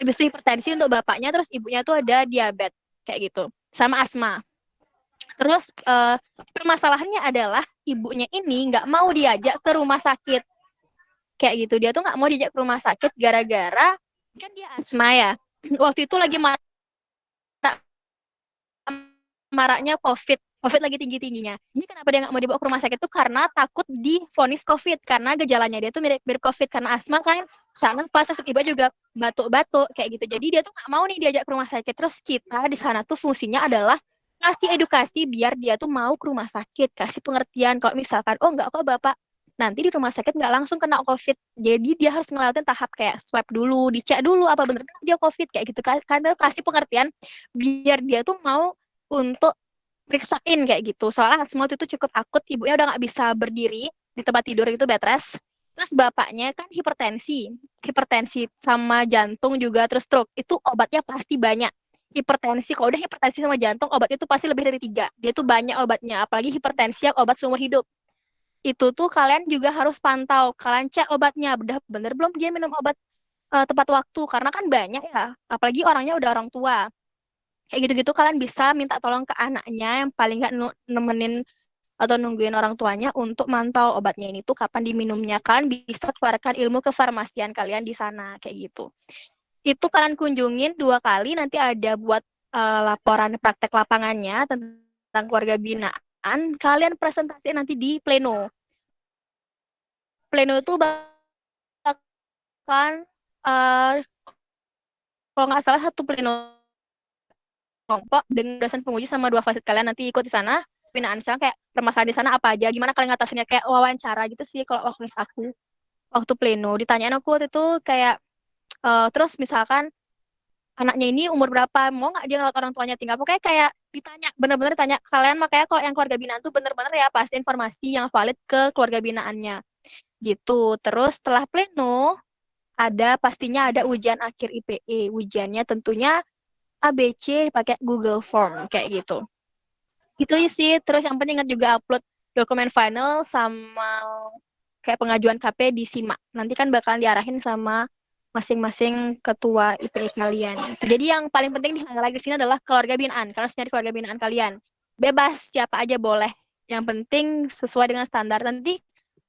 habis itu hipertensi untuk bapaknya, terus ibunya tuh ada diabetes kayak gitu, sama asma. Terus permasalahannya adalah ibunya ini nggak mau diajak ke rumah sakit. Kayak gitu, dia tuh nggak mau diajak ke rumah sakit gara-gara kan dia asma ya. Waktu itu lagi maraknya COVID COVID lagi tinggi-tingginya. Ini kenapa dia nggak mau dibawa ke rumah sakit tuh karena takut divonis COVID karena gejalanya dia tuh mirip-mirip COVID karena asma kan sana pas tiba juga batuk-batuk kayak gitu. Jadi dia tuh nggak mau nih diajak ke rumah sakit. Terus kita di sana tuh fungsinya adalah kasih edukasi biar dia tuh mau ke rumah sakit, kasih pengertian kalau misalkan oh nggak kok Bapak nanti di rumah sakit nggak langsung kena COVID. Jadi dia harus ngelewatin tahap kayak swab dulu, dicek dulu apa bener dia COVID kayak gitu kan. Karena kasih pengertian biar dia tuh mau untuk periksain kayak gitu. Soalnya semua itu cukup akut, ibunya udah nggak bisa berdiri di tempat tidur itu bed rest. Terus bapaknya kan hipertensi, hipertensi sama jantung juga terus stroke. Itu obatnya pasti banyak. Hipertensi, kalau udah hipertensi sama jantung, obat itu pasti lebih dari 3. Dia tuh banyak obatnya, apalagi hipertensi yang obat seumur hidup. Itu tuh kalian juga harus pantau, kalian cek obatnya, udah bener belum dia minum obat tepat waktu, karena kan banyak ya, apalagi orangnya udah orang tua kayak gitu-gitu kalian bisa minta tolong ke anaknya yang paling nggak nemenin atau nungguin orang tuanya untuk mantau obatnya ini tuh kapan diminumnya. Kalian bisa keluarkan ilmu kefarmasian kalian di sana kayak gitu. Itu kalian kunjungin 2 kali, nanti ada buat laporan praktek lapangannya tentang keluarga binaan. Kalian presentasi nanti di pleno. Pleno itu bahkan kalau nggak salah satu pleno kelompok dengan dosen penguji sama 2 fasit kalian nanti ikut di sana binaan misalnya kayak permasalahan di sana apa aja gimana kalian ngatasinnya kayak wawancara gitu sih kalau waktu aku waktu pleno ditanyain aku waktu itu kayak terus misalkan anaknya ini umur berapa mau nggak dia ngeliat orang tuanya tinggal pokoknya kayak ditanya bener-bener tanya kalian makanya kalau yang keluarga binaan tuh bener-bener ya pasti informasi yang valid ke keluarga binaannya gitu terus setelah pleno ada pastinya ada ujian akhir IPE ujiannya tentunya ABC pakai Google Form kayak gitu. Itu sih. Terus yang penting ingat juga upload dokumen final sama kayak pengajuan KP di SIMA. Nanti kan bakalan diarahin sama masing-masing ketua IPE kalian. Jadi yang paling penting di lagi di sini adalah keluarga binaan. Kalian harus nyari keluarga binaan kalian. Bebas siapa aja boleh. Yang penting sesuai dengan standar. Nanti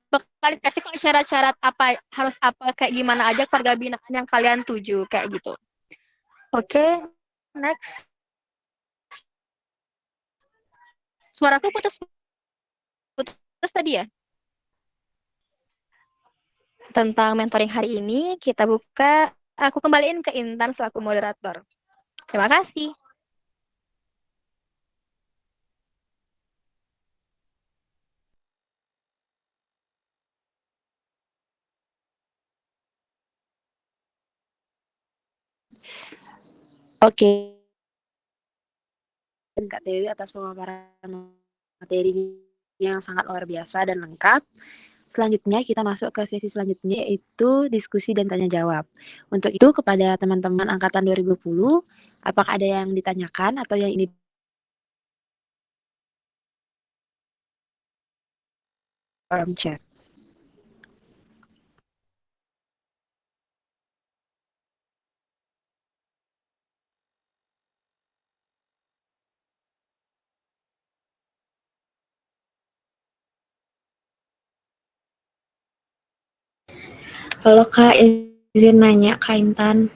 bakal dikasih kok syarat-syarat apa harus apa kayak gimana aja keluarga binaan yang kalian tuju kayak gitu. Oke, next. Suaraku putus tadi ya. Tentang mentoring hari ini, kita buka, aku kembaliin ke Intan selaku moderator. Terima kasih. Oke, Kak Dewi atas pemaparan materi yang sangat luar biasa dan lengkap. Selanjutnya kita masuk ke sesi selanjutnya yaitu diskusi dan tanya jawab. Untuk itu kepada teman-teman angkatan 2020, apakah ada yang ditanyakan atau yang ini kolom chat? Halo Kak, izin nanya Kak Intan.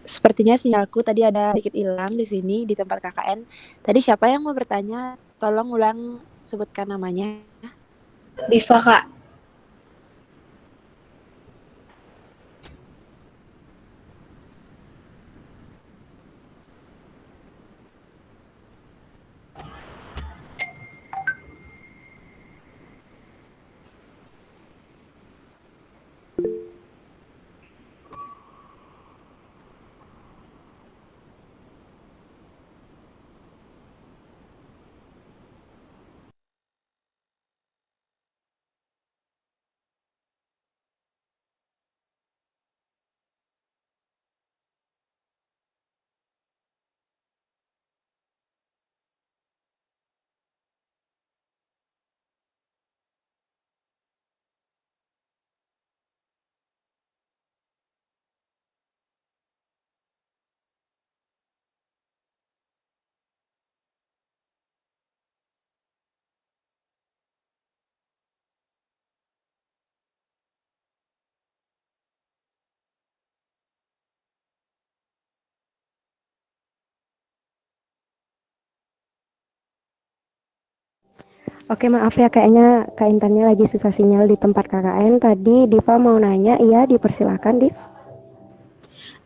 Sepertinya sinyalku tadi ada sedikit hilang di sini di tempat KKN. Tadi siapa yang mau bertanya? Tolong ulang sebutkan namanya. Diva Kak. Oke, maaf ya, kayaknya Kak Intannya lagi susah sinyal di tempat KKN. Tadi Diva mau nanya, iya dipersilakan, Div.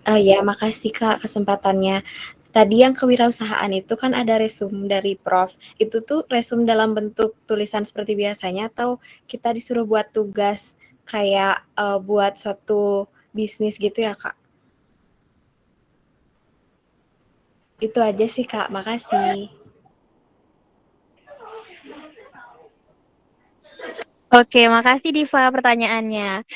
Ya, makasih Kak kesempatannya. Tadi yang kewirausahaan itu kan ada resume dari Prof. Itu tuh resume dalam bentuk tulisan seperti biasanya atau kita disuruh buat tugas kayak buat suatu bisnis gitu ya Kak? Itu aja sih Kak, makasih. Oke, makasih Diva pertanyaannya.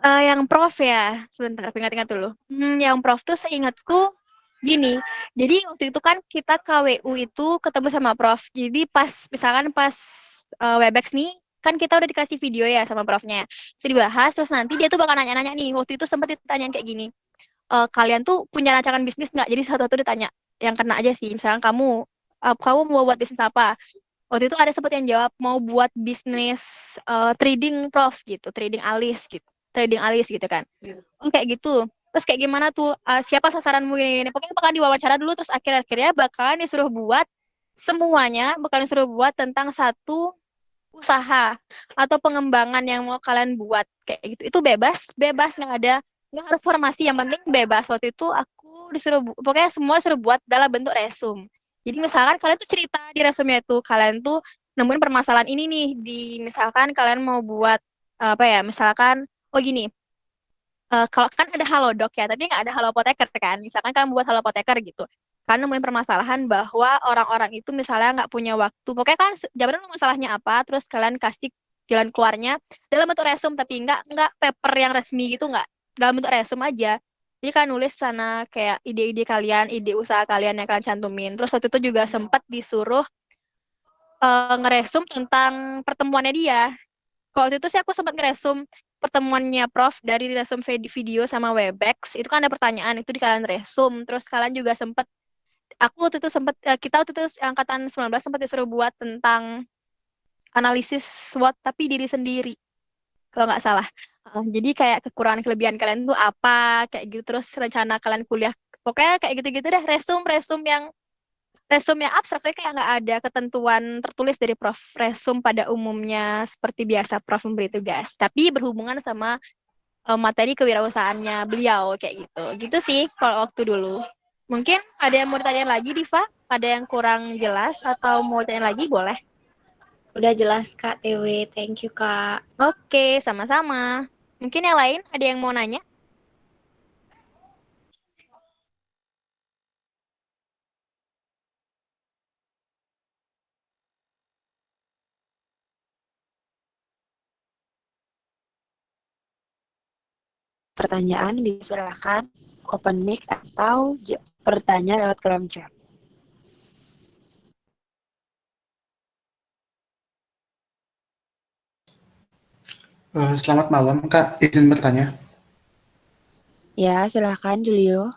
Yang prof ya, sebentar aku ingat-ingat dulu. Yang prof tuh seingatku gini, jadi waktu itu kan kita KWU itu ketemu sama prof. Jadi misalkan pas Webex nih, kan kita udah dikasih video ya sama profnya. Terus dibahas, terus nanti dia tuh bakal nanya-nanya nih. Waktu itu sempat ditanyain kayak gini, kalian tuh punya rancangan bisnis nggak? Jadi satu-satu ditanya, yang kena aja sih. Misalkan kamu mau buat bisnis apa? Waktu itu ada sempat yang jawab mau buat bisnis trading prof gitu, trading alis gitu kan. Oh kayak gitu. Terus kayak gimana tuh? Siapa sasaranmu ini? Pokoknya bakal diwawancara dulu, terus akhir-akhirnya bakalan disuruh buat semuanya, bakalan disuruh buat tentang satu usaha atau pengembangan yang mau kalian buat kayak gitu. Itu bebas, bebas nggak harus formasi, yang penting bebas. Waktu itu aku pokoknya semua disuruh buat dalam bentuk resume. Jadi misalkan kalian tuh cerita di resume itu, kalian tuh nemuin permasalahan ini nih di, misalkan kalian mau buat apa ya, misalkan oh gini, kalau kan ada halodoc ya, tapi nggak ada halopoteker kan. Misalkan kalian buat halopoteker gitu. Kalian nemuin permasalahan bahwa orang-orang itu misalnya nggak punya waktu. Pokoknya kan jawaban lu masalahnya apa, terus kalian kasih jalan keluarnya dalam bentuk resume, tapi nggak paper yang resmi gitu, nggak. Dalam bentuk resume aja. Jadi kan nulis sana kayak ide-ide kalian, ide usaha kalian yang kalian cantumin. Terus waktu itu juga sempat disuruh ngeresum tentang pertemuannya dia. Kalau waktu itu sih aku sempat ngeresum pertemuannya Prof dari resum video sama Webex. Itu kan ada pertanyaan, itu di kalian resum. Terus kalian juga sempat, kita waktu itu angkatan 19 sempat disuruh buat tentang analisis SWOT tapi diri sendiri, kalau nggak salah. Jadi kayak kekurangan kelebihan kalian tuh apa, kayak gitu. Terus rencana kalian kuliah. Pokoknya kayak gitu-gitu deh, resum yang abstrak, saya kayak nggak ada ketentuan tertulis dari Prof. Resum pada umumnya seperti biasa Prof memberi tugas, tapi berhubungan sama materi kewirausahaannya beliau kayak gitu. Gitu sih kalau waktu dulu. Mungkin ada yang mau ditanya lagi, Diva? Ada yang kurang jelas atau mau tanya lagi, boleh. Udah jelas Kak TW, thank you Kak. Oke, sama-sama. Mungkin yang lain ada yang mau nanya? Pertanyaan silakan open mic atau bertanya lewat kolom chat. Selamat malam, Kak. Izin bertanya. Ya, silakan Julio.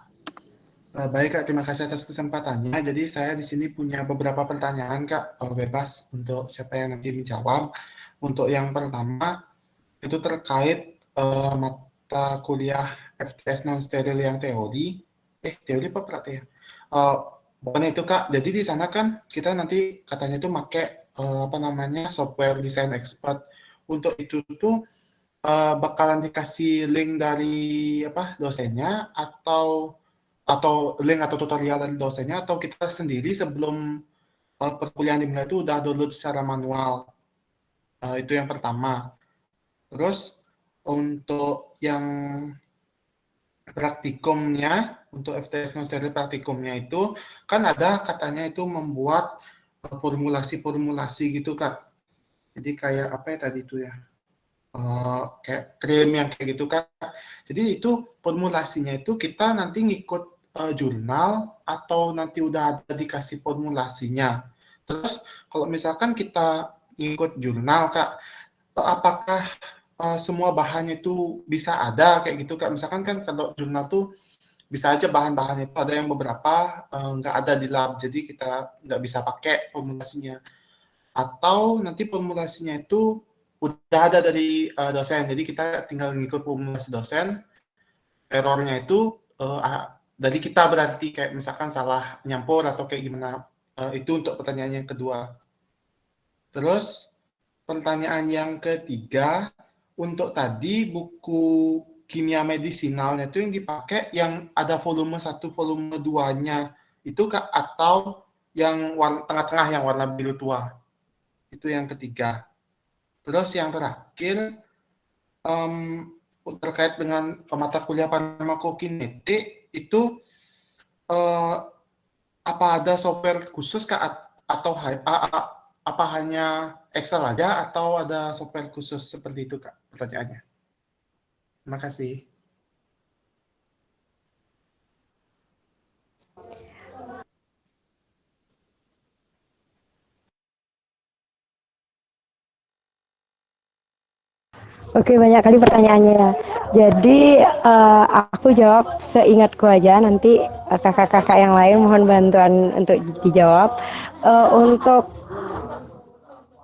Baik, Kak. Terima kasih atas kesempatannya. Jadi saya di sini punya beberapa pertanyaan, Kak. Bebas untuk siapa yang nanti menjawab. Untuk yang pertama, itu terkait mata kuliah FTS non-steril yang teori. Teori apa praktek ya? Pokoknya itu, Kak. Jadi di sana kan kita nanti katanya itu pakai apa namanya software design expert. Untuk itu tuh bakalan dikasih link dari apa dosennya atau link atau tutorial dari dosennya atau kita sendiri sebelum perkuliahan dimulai itu udah download secara manual. Itu yang pertama. Terus untuk yang praktikumnya, untuk FTS non steril praktikumnya itu kan ada katanya itu membuat formulasi-formulasi gitu Kak. Jadi kayak apa ya tadi itu ya? Kayak krim yang kayak gitu kan. Jadi itu formulasinya itu kita nanti ngikut jurnal atau nanti udah ada dikasih formulasinya. Terus kalau misalkan kita ngikut jurnal Kak, apakah semua bahannya itu bisa ada kayak gitu Kak? Misalkan kan kalau jurnal tuh bisa aja bahan-bahannya itu ada yang beberapa nggak ada di lab, jadi kita nggak bisa pakai formulasinya atau nanti formulasinya itu udah ada dari dosen, jadi kita tinggal ngikut formulasi dosen, errornya itu dari kita berarti kayak misalkan salah nyampur atau kayak gimana. Itu untuk pertanyaan yang kedua. Terus pertanyaan yang ketiga, untuk tadi buku kimia medisinalnya itu yang dipakai yang ada volume satu volume 2-nya itu Kak, atau yang warna tengah-tengah yang warna biru tua? Itu yang ketiga. Terus yang terakhir, em, terkait dengan mata kuliah farmakokinetik itu eh, apa ada software khusus Kak atau apa hanya Excel aja atau ada software khusus seperti itu Kak? Pertanyaannya. Terima kasih. Oke, banyak kali pertanyaannya ya. Jadi aku jawab seingatku aja. Nanti kakak-kakak yang lain mohon bantuan untuk dijawab. Untuk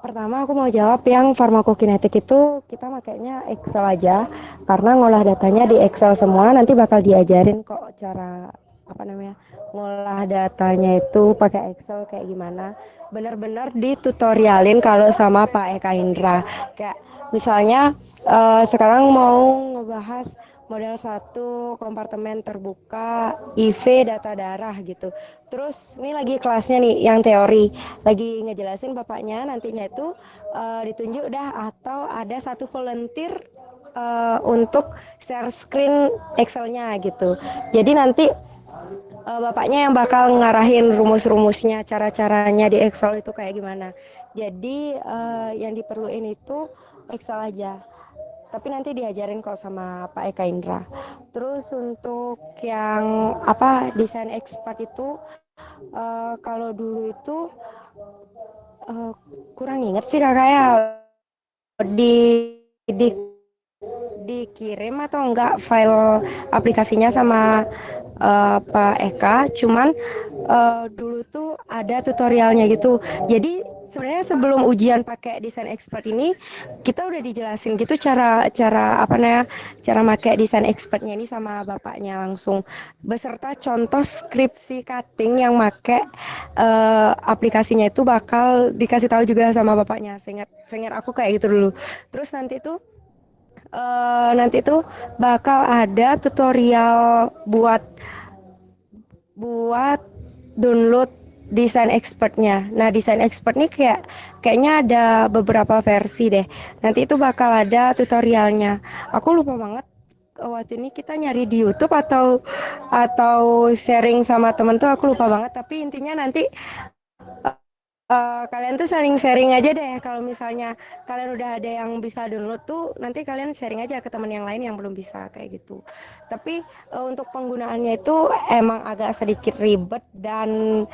pertama aku mau jawab yang farmakokinetik itu kita makainya Excel aja karena ngolah datanya di Excel semua. Nanti bakal diajarin kok cara apa namanya ngolah datanya itu pakai Excel kayak gimana. Bener-bener ditutorialin kalau sama Pak Eka Indra. Kayak misalnya sekarang mau ngebahas model satu kompartemen terbuka IV data darah gitu. Terus ini lagi kelasnya nih yang teori, lagi ngejelasin bapaknya nantinya itu ditunjuk dah atau ada satu volunteer untuk share screen Excel-nya gitu. Jadi nanti bapaknya yang bakal ngarahin rumus-rumusnya, cara-caranya di Excel itu kayak gimana. Jadi yang diperluin itu Excel aja. Tapi nanti diajarin kok sama Pak Eka Indra. Terus untuk yang apa desain expert itu kalau dulu itu uh, kurang inget sih kakak ya di, di dikirim atau enggak file aplikasinya sama Pak Eka. Cuman dulu tuh ada tutorialnya gitu. Jadi sebenarnya sebelum ujian pakai desain expert ini kita udah dijelasin gitu cara cara apa namanya cara pakai desain expertnya ini sama bapaknya langsung beserta contoh skripsi cutting yang make aplikasinya itu bakal dikasih tahu juga sama bapaknya. Seingat aku kayak gitu dulu. Terus nanti tuh bakal ada tutorial buat buat download desain expertnya. Nah, desain expert nih kayaknya ada beberapa versi deh. Nanti itu bakal ada tutorialnya. Aku lupa banget waktu ini kita nyari di YouTube atau sharing sama temen tuh aku lupa banget. Tapi intinya nanti kalian tuh saling sharing aja deh. Kalau misalnya kalian udah ada yang bisa download tuh nanti kalian sharing aja ke teman yang lain yang belum bisa kayak gitu. Tapi untuk penggunaannya itu emang agak sedikit ribet dan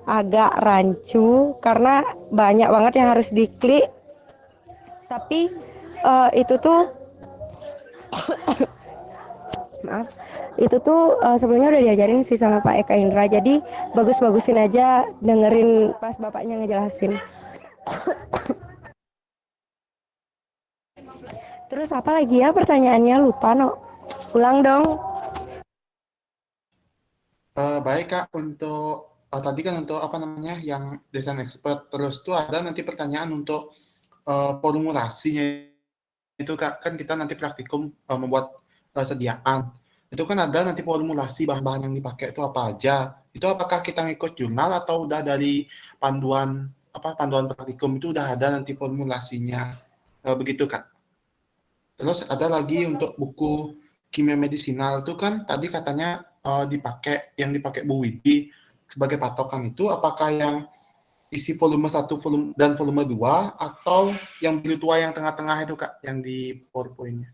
agak rancu karena banyak banget yang harus diklik. Tapi itu tuh maaf itu tuh sebelumnya udah diajarin sih sama Pak Eka Indra. Jadi bagus-bagusin aja dengerin pas bapaknya ngejelasin. Terus apa lagi ya pertanyaannya lupa no. Ulang dong. Baik Kak, untuk tadi kan untuk apa namanya yang desain expert, terus tuh ada nanti pertanyaan untuk formulasinya itu Kak, kan kita nanti praktikum membuat sediaan. Itu kan ada nanti formulasi bahan-bahan yang dipakai itu apa aja. Itu apakah kita ngikut jurnal atau udah dari panduan praktikum itu udah ada nanti formulasinya. Begitu Kak. Terus ada lagi untuk buku kimia medisinal itu kan tadi katanya yang dipakai Bu Widi sebagai patokan itu apakah yang isi volume satu dan volume 2 atau yang biru tua yang tengah-tengah itu Kak yang di PowerPoint-nya.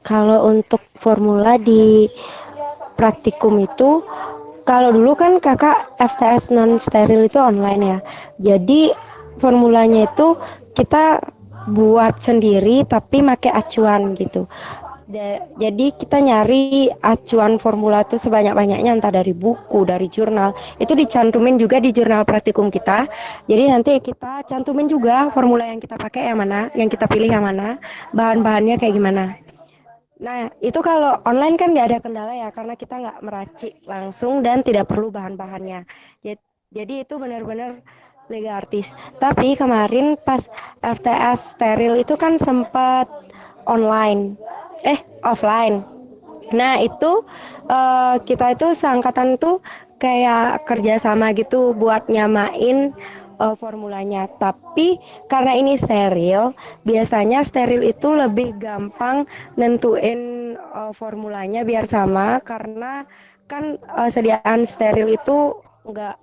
Kalau untuk formula di praktikum itu, kalau dulu kan kakak FTS non steril itu online ya. Jadi formulanya itu kita buat sendiri tapi pakai acuan gitu. Jadi kita nyari acuan formula itu sebanyak-banyaknya entah dari buku, dari jurnal. Itu dicantumin juga di jurnal praktikum kita. Jadi nanti kita cantumin juga formula yang kita pakai yang mana, yang kita pilih yang mana, bahan-bahannya kayak gimana. Nah, itu kalau online kan nggak ada kendala ya, karena kita nggak meracik langsung dan tidak perlu bahan-bahannya. Jadi itu benar-benar Liga Artis. Tapi kemarin pas FTS steril itu kan sempat online, offline. Nah itu kita itu seangkatan tuh kayak kerjasama gitu buat nyamain formulanya. Tapi karena ini steril, biasanya steril itu lebih gampang nentuin formulanya biar sama karena kan sediaan steril itu nggak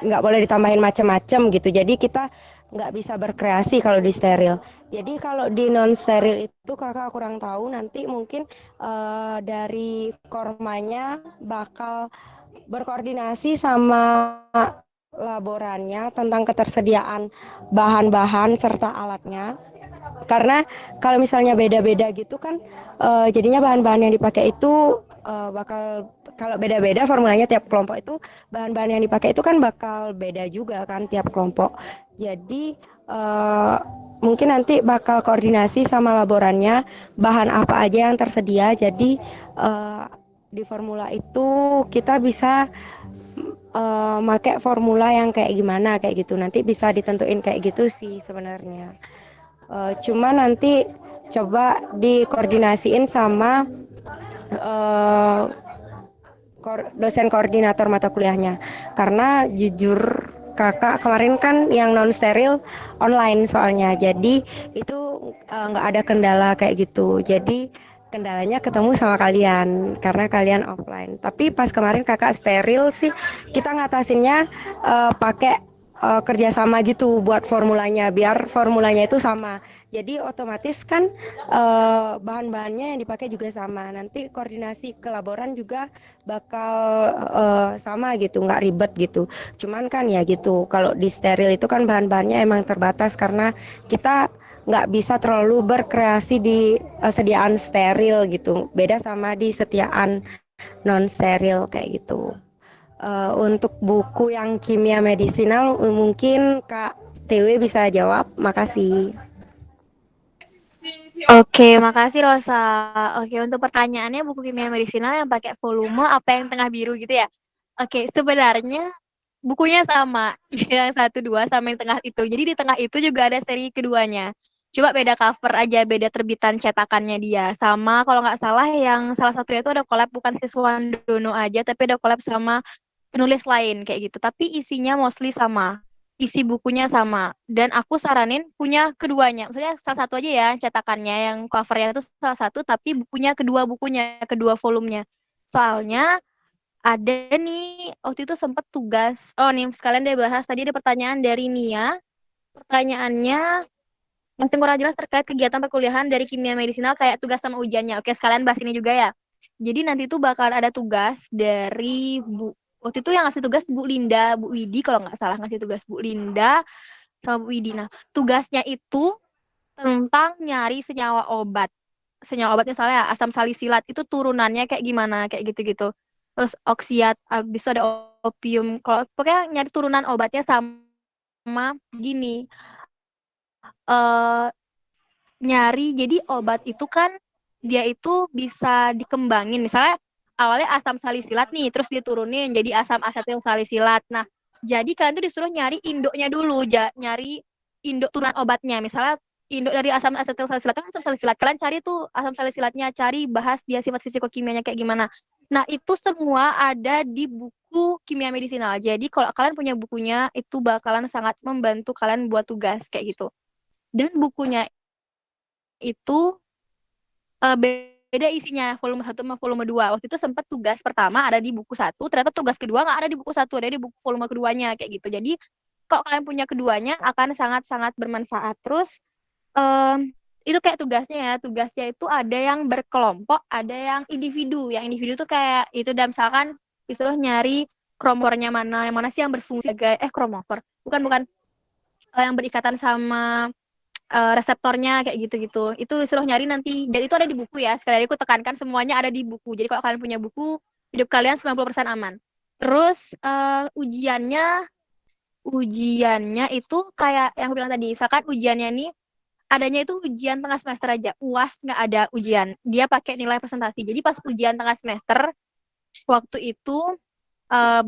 nggak boleh ditambahin macam-macam gitu. Jadi kita nggak bisa berkreasi kalau di steril. Jadi kalau di non steril itu kakak kurang tahu, nanti mungkin dari kormanya bakal berkoordinasi sama laborannya tentang ketersediaan bahan-bahan serta alatnya. Karena kalau misalnya beda-beda gitu kan jadinya bahan-bahan yang dipakai itu bakal, kalau beda-beda formulanya tiap kelompok itu, bahan-bahan yang dipakai itu kan bakal beda juga kan tiap kelompok. Jadi mungkin nanti bakal koordinasi sama laborannya bahan apa aja yang tersedia. Jadi di formula itu kita bisa pakai formula yang kayak gimana kayak gitu. Nanti bisa ditentuin kayak gitu sih sebenarnya. Cuma nanti coba dikoordinasiin sama eh, dosen koordinator mata kuliahnya. Karena jujur kakak kemarin kan yang non steril online soalnya, jadi itu nggak ada kendala kayak gitu. Jadi kendalanya ketemu sama kalian karena kalian offline. Tapi pas kemarin kakak steril sih kita ngatasinnya pakai kerjasama gitu buat formulanya, biar formulanya itu sama. Jadi otomatis kan bahan-bahannya yang dipakai juga sama. Nanti koordinasi ke laboran juga bakal sama gitu, nggak ribet gitu. Cuman kan ya gitu, kalau di steril itu kan bahan-bahannya emang terbatas karena kita nggak bisa terlalu berkreasi di sediaan steril gitu. Beda sama di setiaan non steril kayak gitu. Untuk buku yang kimia medisinal mungkin Kak TW bisa jawab. Makasih. Oke, makasih Rosa. Oke, untuk pertanyaannya buku kimia medisinal yang pakai volume apa yang tengah biru gitu ya? Oke, sebenarnya bukunya sama, yang satu dua sama yang tengah itu. Jadi di tengah itu juga ada seri keduanya. Coba beda cover aja, beda terbitan cetakannya dia. Sama kalau nggak salah yang salah satunya itu ada collab bukan Siswandono aja, tapi ada collab sama penulis lain kayak gitu. Tapi isinya mostly sama. Isi bukunya sama. Dan aku saranin punya keduanya. Maksudnya salah satu aja ya cetakannya yang covernya itu salah satu, tapi punya kedua bukunya, kedua volumenya. Soalnya ada nih, waktu itu sempat tugas. Oh nih, sekalian deh bahas. Tadi ada pertanyaan dari Nia. Pertanyaannya masih kurang jelas terkait kegiatan perkuliahan dari kimia medisinal kayak tugas sama ujiannya. Oke, sekalian bahas ini juga ya. Jadi nanti tuh bakal ada tugas dari waktu itu yang ngasih tugas Bu Linda, Bu Widi kalau nggak salah ngasih tugas Bu Linda sama Bu Widi. Nah, tugasnya itu tentang nyari senyawa obat. Senyawa obat misalnya asam salisilat itu turunannya kayak gimana, kayak gitu-gitu. Terus oksiat, habis itu ada opium. Kalau pokoknya nyari turunan obatnya sama gini. eh Nyari jadi obat itu kan dia itu bisa dikembangin. Misalnya awalnya asam salisilat nih, terus diturunin jadi asam asetil salisilat. Nah, jadi kalian tuh disuruh nyari induknya dulu, nyari induk turunan obatnya. Misalnya induk dari asam asetil salisilat kan asam salisilat. Kalian cari tuh asam salisilatnya, cari bahas dia sifat fisikokimianya kayak gimana. Nah, itu semua ada di buku kimia medisinal. Jadi kalau kalian punya bukunya, itu bakalan sangat membantu kalian buat tugas kayak gitu. Dan bukunya itu beda isinya volume satu sama volume 2. Waktu itu sempat tugas pertama ada di buku satu, ternyata tugas kedua nggak ada di buku satu, ada di buku volume keduanya kayak gitu. Jadi kalau kalian punya keduanya akan sangat-sangat bermanfaat. Terus itu kayak tugasnya ya, tugasnya itu ada yang berkelompok, ada yang individu. Yang individu tuh kayak itu, dan misalkan disuruh nyari kromofornya mana, yang mana sih yang berfungsi sebagai kromofor. Bukan yang berikatan sama reseptornya kayak gitu-gitu. Itu suruh nyari nanti, dan itu ada di buku ya. Sekali lagi aku tekankan semuanya ada di buku. Jadi kalau kalian punya buku, hidup kalian 90% aman. Terus ujiannya itu kayak yang aku bilang tadi. Misalkan ujiannya nih adanya itu ujian tengah semester aja. UAS nggak ada ujian. Dia pakai nilai presentasi. Jadi pas ujian tengah semester waktu itu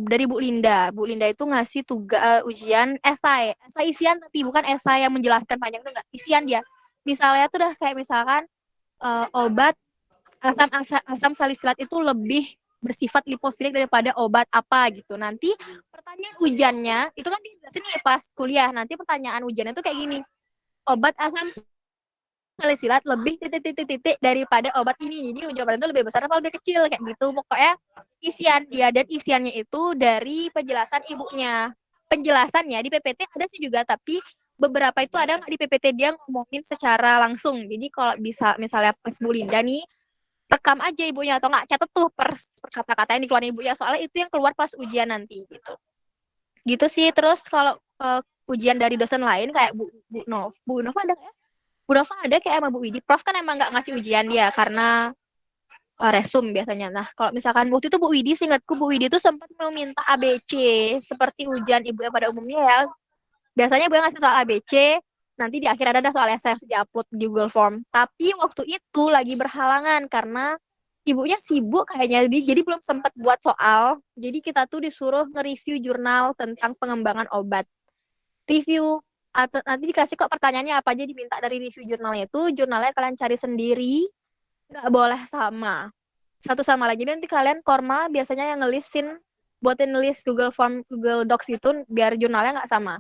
dari Bu Linda. Bu Linda itu ngasih tugas ujian esai isian tapi bukan esai yang menjelaskan panjang tuh enggak, isian dia. Misalnya tuh udah kayak misalkan obat asam salisilat itu lebih bersifat lipofilik daripada obat apa gitu. Nanti pertanyaan ujiannya itu kan dijelasin nih pas kuliah. Nanti pertanyaan ujiannya tuh kayak gini. Obat asam salisilat lebih titik-titik daripada obat ini. Jadi jawaban itu lebih besar atau lebih kecil kayak gitu. Pokoknya isian dia dan isiannya itu dari penjelasan ibunya. Penjelasannya di PPT ada sih juga, tapi beberapa itu ada nggak di PPT dia ngomongin secara langsung. Jadi kalau bisa misalnya pas Bu Linda nih rekam aja ibunya atau nggak catat tuh per kata-kata yang dikeluarin ibunya soalnya itu yang keluar pas ujian nanti gitu. Gitu sih. Terus kalau ujian dari dosen lain kayak Bu Nova ada nggak ya? Bu Nova ada kayak sama Bu Widi. Prof kan emang nggak ngasih ujian dia karena resum biasanya. Nah, kalau misalkan waktu itu Bu Widi, seingatku Bu Widi tuh sempat meminta ABC seperti ujian ibu pada umumnya ya. Biasanya ibu yang ngasih soal ABC, nanti di akhir ada soal essay yang diupload di Google Form. Tapi waktu itu lagi berhalangan karena ibunya sibuk kayaknya, jadi belum sempat buat soal. Jadi kita tuh disuruh nge-review jurnal tentang pengembangan obat. Review atau nanti dikasih kok pertanyaannya apa aja diminta dari review jurnalnya itu, jurnalnya kalian cari sendiri, nggak boleh sama satu sama lain. Jadi nanti kalian Korma biasanya yang ngelisin buatin list Google Form Google Docs itu biar jurnalnya nggak sama.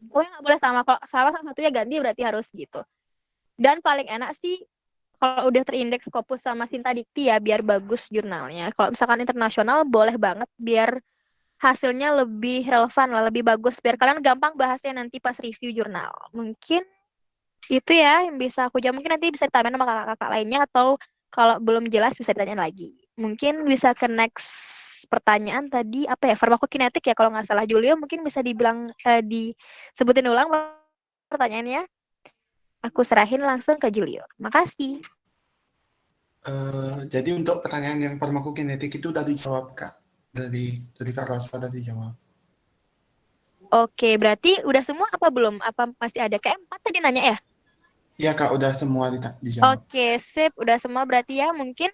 Oh ya nggak boleh sama, kalau salah satunya ganti berarti harus gitu. Dan paling enak sih kalau udah terindeks Scopus sama Sinta Dikti ya biar bagus jurnalnya. Kalau misalkan internasional boleh banget biar hasilnya lebih relevan lah, lebih bagus biar kalian gampang bahasnya nanti pas review jurnal. Mungkin itu ya yang bisa aku jawab. Mungkin nanti bisa ditanya sama kakak-kakak lainnya atau kalau belum jelas bisa ditanya lagi. Mungkin bisa ke next pertanyaan tadi apa ya, farmakokinetik ya kalau nggak salah. Julio mungkin bisa dibilang disebutin ulang pertanyaannya. Aku serahin langsung ke Julio. Makasih. Jadi untuk pertanyaan yang farmakokinetik itu udah dijawab Kak. Dari Kak Rosa udah dijawab. Oke, berarti udah semua apa belum? Apa masih ada? Kayak 4 tadi nanya ya? Iya Kak, udah semua dijawab. Oke, sip. Udah semua berarti ya. Mungkin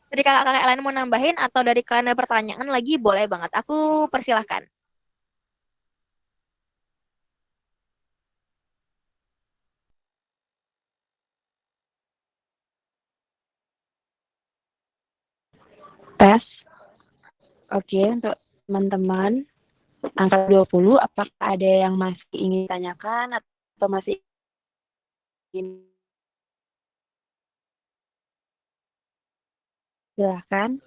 dari kakak-kakak lain mau nambahin atau dari kalian ada pertanyaan lagi, boleh banget. Aku persilahkan. Tes. Oke, untuk teman-teman angka 20, apakah ada yang masih ingin ditanyakan atau masih ingin? Silahkan.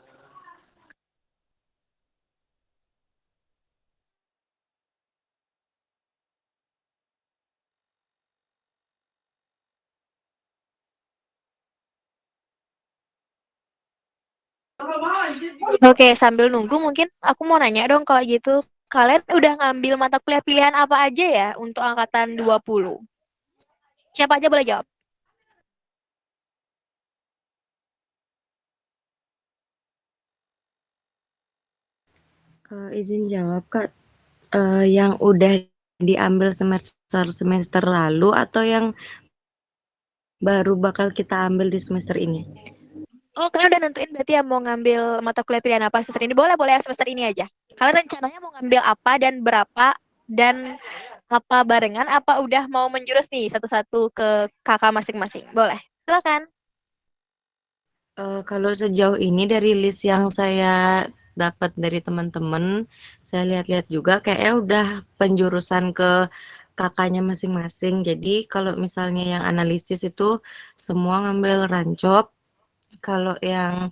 Oke, sambil nunggu mungkin aku mau nanya dong kalau gitu. Kalian udah ngambil mata kuliah pilihan apa aja ya untuk angkatan 20? Siapa aja boleh jawab? Izin jawab Kak, yang udah diambil semester lalu atau yang baru bakal kita ambil di semester ini? Oh, kalian udah nentuin berarti ya mau ngambil mata kuliah pilihan apa semester ini? Boleh, boleh yang semester ini aja. Kalian rencananya mau ngambil apa dan berapa dan apa barengan apa udah mau menjurus nih satu-satu ke kakak masing-masing? Boleh. Silakan. Kalau sejauh ini dari list yang saya dapat dari teman-teman, saya lihat-lihat juga kayaknya udah penjurusan ke kakaknya masing-masing. Jadi kalau misalnya yang analisis itu semua ngambil rancop, kalau yang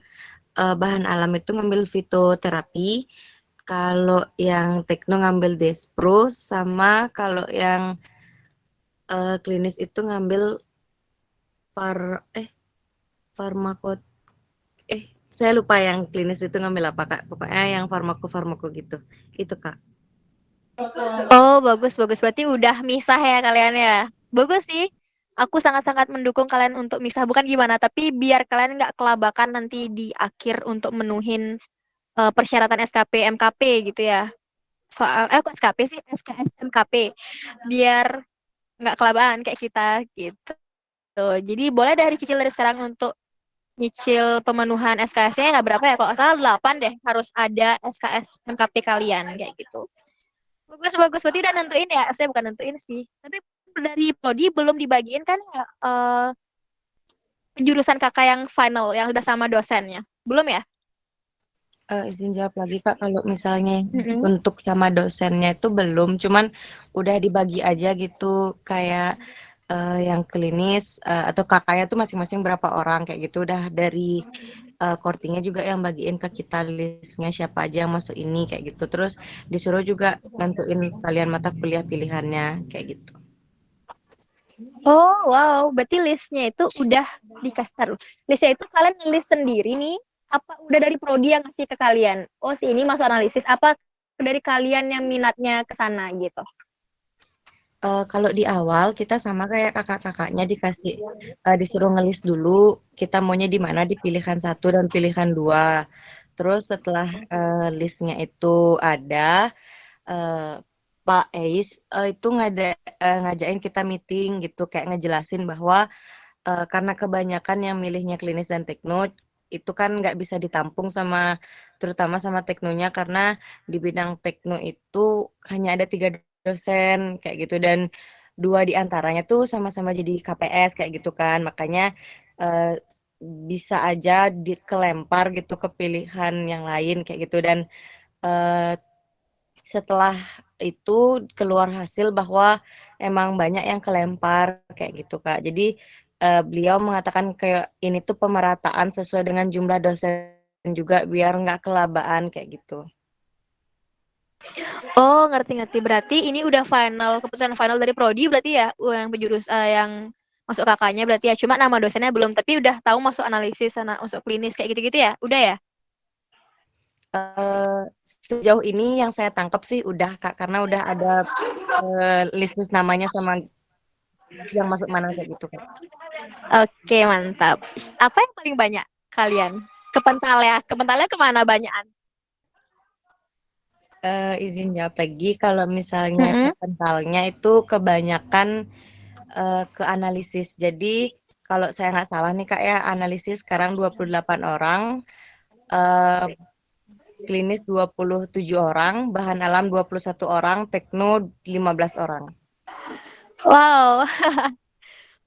bahan alam itu ngambil fitoterapi, kalau yang tekno ngambil despro, sama kalau yang klinis itu ngambil farmako saya lupa yang klinis itu ngambil apa Kak. Pokoknya yang farmako gitu. Itu Kak. Oh, bagus, bagus. Berarti udah misah ya kalian ya. Bagus sih. Aku sangat-sangat mendukung kalian untuk misah. Bukan gimana, tapi biar kalian nggak kelabakan nanti di akhir untuk menuhin persyaratan SKP, MKP gitu ya. Kok SKP sih? SKS, MKP. Biar nggak kelabakan kayak kita gitu. Jadi boleh dari cicil dari sekarang untuk nyicil pemenuhan SKS-nya nggak berapa ya? Kalau nggak salah 8 deh harus ada SKS MKP kalian kayak gitu. Bagus bagus, berarti udah nentuin ya? Saya bukan nentuin sih. Tapi dari prodi belum dibagiin kan ya jurusan kakak yang final yang udah sama dosennya. Belum ya? Izin jawab lagi Kak, kalau misalnya Mm-mm. untuk sama dosennya itu belum, cuman udah dibagi aja gitu kayak yang klinis atau kakaknya tuh masing-masing berapa orang kayak gitu udah dari kortingnya juga yang bagiin ke kita listnya siapa aja yang masuk ini kayak gitu. Terus disuruh juga nentuin sekalian mata kuliah pilihannya kayak gitu. Oh, wow. Berarti listnya itu udah dikasih taruh. Listnya itu kalian ngelis sendiri nih? Apa udah dari prodi yang kasih ke kalian? Oh, si ini masuk analisis. Apa dari kalian yang minatnya ke sana gitu? Kalau di awal kita sama kayak kakak-kakaknya disuruh ngelis dulu kita maunya di mana di pilihan 1 dan pilihan 2. Terus setelah listnya itu ada eh, Pak Eis itu ngajain kita meeting gitu kayak ngejelasin bahwa karena kebanyakan yang milihnya klinis dan tekno itu kan nggak bisa ditampung terutama sama teknonya karena di bidang tekno itu hanya ada 3 dosen kayak gitu dan 2 di antaranya tuh sama-sama jadi KPS kayak gitu kan makanya eh, bisa aja kelempar gitu ke pilihan yang lain kayak gitu dan eh, setelah itu keluar hasil bahwa emang banyak yang kelempar kayak gitu Kak. Jadi beliau mengatakan kayak ini tuh pemerataan sesuai dengan jumlah dosen juga biar nggak kelabaan kayak gitu. Oh, ngerti-ngerti. Berarti ini udah final, keputusan final dari prodi berarti ya, yang penjurus yang masuk kakaknya berarti ya. Cuma nama dosennya belum, tapi udah tahu masuk analisis, masuk klinis kayak gitu-gitu ya. Udah ya? Sejauh ini yang saya tangkap sih udah Kak karena udah ada list namanya sama yang masuk mana kayak gitu Kak. Oke, mantap. Apa yang paling banyak kalian? Kepentalnya kemana banyakan? Izin jawab lagi kalau misalnya Mm-mm. kentalnya itu kebanyakan ke analisis. Jadi kalau saya nggak salah nih Kak ya, analisis sekarang 28 orang, eh, klinis 27 orang, bahan alam 21 orang, tekno 15 orang. Wow,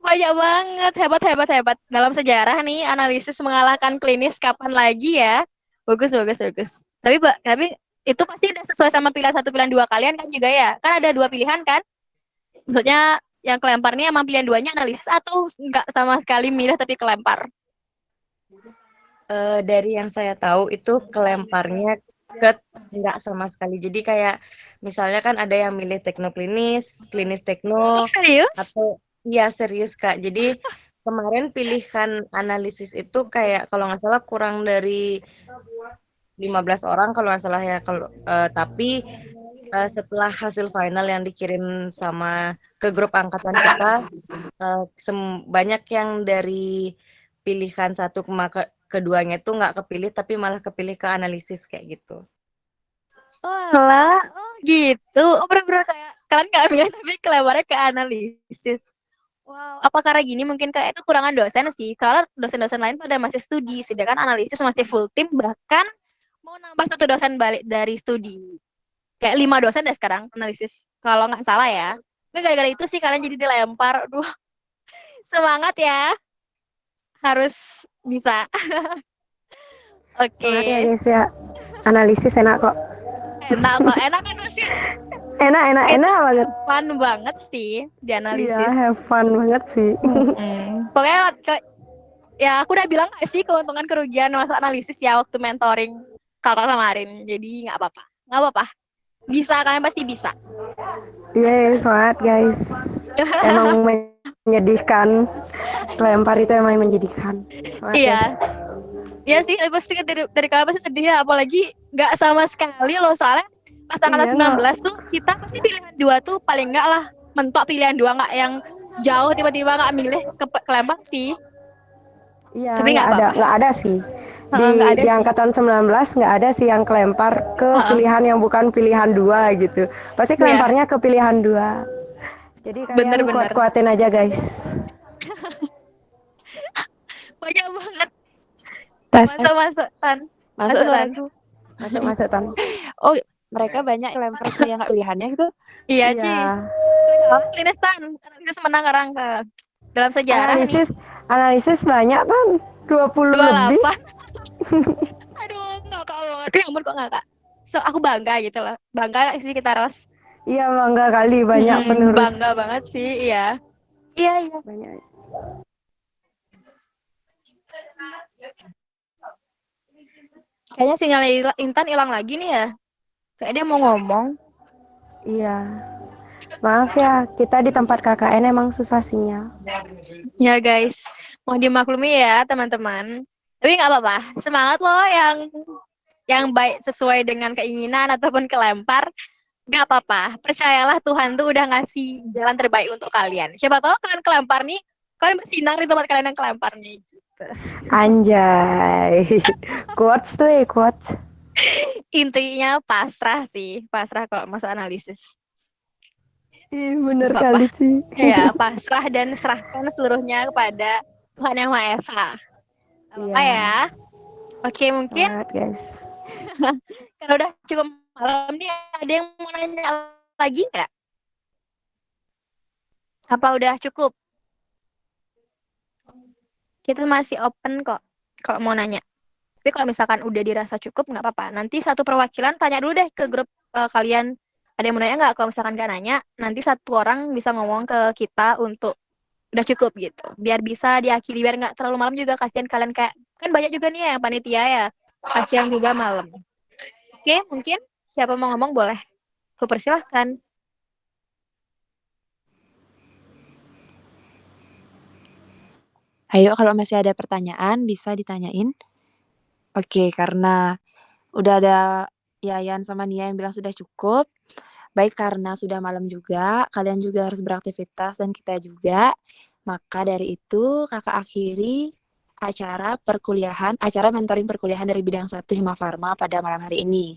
banyak banget. Hebat, hebat, hebat. Dalam sejarah nih, analisis mengalahkan klinis kapan lagi ya? Bagus, bagus, bagus. Tapi itu pasti udah sesuai sama pilihan 1, pilihan 2 kalian kan juga ya? Kan ada 2 pilihan kan? Maksudnya yang kelempar nih emang pilihan 2-nya analisis atau nggak sama sekali milih tapi kelempar? Dari yang saya tahu itu kelemparnya ke nggak sama sekali. Jadi kayak misalnya kan ada yang milih tekno klinis, klinis Oh, tekno, serius? atau iya serius Kak. Jadi kemarin pilihan analisis itu kayak kalau nggak salah kurang dari 15 orang kalau nggak salah ya. Tapi setelah hasil final yang dikirim sama ke grup angkatan kita, banyak yang dari pilihan 1 keduanya itu nggak kepilih tapi malah kepilih ke analisis kayak gitu. Oh, alah. Oh, gitu. Oh, bener-bener kayak kalian nggak milih tapi kelebarnya ke analisis. Wow. Apa karena gini mungkin kayak kekurangan dosen sih. Kalau dosen-dosen lain pada masih studi, sedangkan analisis masih full tim, bahkan mau nambah 1 dosen balik dari studi. Kayak 5 dosen deh sekarang analisis. Kalau nggak salah ya. Tapi gara-gara itu sih kalian jadi dilempar. Aduh, semangat ya. Harus bisa. Semangat ya Oke. guys ya. Analisis enak kok. Enak kok. Enak kan sih. Enak, enak, Itu enak banget. fun banget sih di Iya, analisis. have fun banget sih. Pokoknya ya aku udah bilang gak sih keuntungan kerugian masa analisis ya waktu mentoring kakak kemarin. Jadi nggak apa-apa. Nggak apa-apa. Bisa, kalian pasti bisa. Yeay, semangat guys. Emang menyedihkan. Lempar itu emang menyedihkan. Semangat Iya. guys. Iya sih, pasti dari kalian pasti sedih ya. Apalagi nggak sama sekali loh. Soalnya pas tanggal Iya, 19 tuh kita pasti pilihan 2 tuh paling nggak lah. Mentok pilihan 2, nggak yang jauh tiba-tiba nggak milih kelembang sih. Iya, Tapi nggak apa-apa. nggak ada sih. Nggak ada Di sih. angkatan 19 nggak ada sih yang kelempar ke Heeh. pilihan yang bukan pilihan 2 gitu. Pasti Iya, kelemparnya ke pilihan 2. Jadi kalian bener-bener. kuat-kuatin aja guys. Banyak banget. Tes. Masuk Tan. Masuk Masuk, Tan. suaraku. Masuk Tan. Oh, mereka banyak lempar kuliah nggak kuliahannya gitu. Iya, Iya. Ci. Analisis Tan. Analisis menang sekarang ke dalam sejarah nih. Analisis banyak Tan. 20 lebih. 28. Aduh, ngakak banget. Ya ampun kok ngakak. So, aku bangga gitu loh. Bangga sih kita, Ros. Iya, bangga kali banyak penerus. Bangga banget sih, iya. Iya. Banyak. Kayaknya sinyalnya Intan hilang lagi nih ya. Kayak dia mau ngomong. Iya. Maaf ya, kita di tempat KKN emang susah sinyal. Ya guys, mau dimaklumi ya teman-teman. Tapi nggak apa-apa, semangat loh yang baik sesuai dengan keinginan ataupun kelempar. Nggak apa-apa, percayalah Tuhan tuh udah ngasih jalan terbaik untuk kalian. Siapa tahu kalian kelempar nih, kalian bersinar di tempat kalian yang kelempar nih. Gitu. Anjay. Quotes tuh quotes. Intinya pasrah sih, pasrah kalau masuk analisis. Ih, bener Nggak kali sih. Ya, pasrah dan serahkan seluruhnya kepada Tuhan Yang Maha Esa. Apa ya? Oke, mungkin Semangat, guys. kalau udah cukup malam nih, ada yang mau nanya lagi nggak? Apa udah cukup? Kita masih open kok kalau mau nanya. Tapi kalau misalkan udah dirasa cukup, nggak apa-apa. Nanti satu perwakilan tanya dulu deh ke grup kalian. Ada yang mau nanya nggak? Kalau misalkan nggak nanya, nanti satu orang bisa ngomong ke kita untuk udah cukup gitu. Biar bisa diakhiri, biar nggak terlalu malam juga. Kasihan kalian kayak, kan banyak juga nih yang panitia ya. Kasihan juga malam. Oke, mungkin siapa mau ngomong boleh. Kupersilahkan. Ayo kalau masih ada pertanyaan bisa ditanyain. Oke, karena udah ada Yayan sama Nia yang bilang sudah cukup. Baik karena sudah malam juga, kalian juga harus beraktivitas dan kita juga. Maka dari itu kakak akhiri acara mentoring perkuliahan dari bidang 1 Hima Farma pada malam hari ini.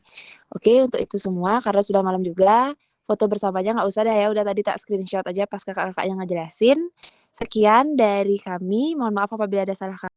Oke, untuk itu semua karena sudah malam juga, foto bersamanya nggak usah deh ya, udah tadi tak screenshot aja pas kakak-kakak yang ngejelasin. Sekian dari kami, mohon maaf apabila ada salah kata.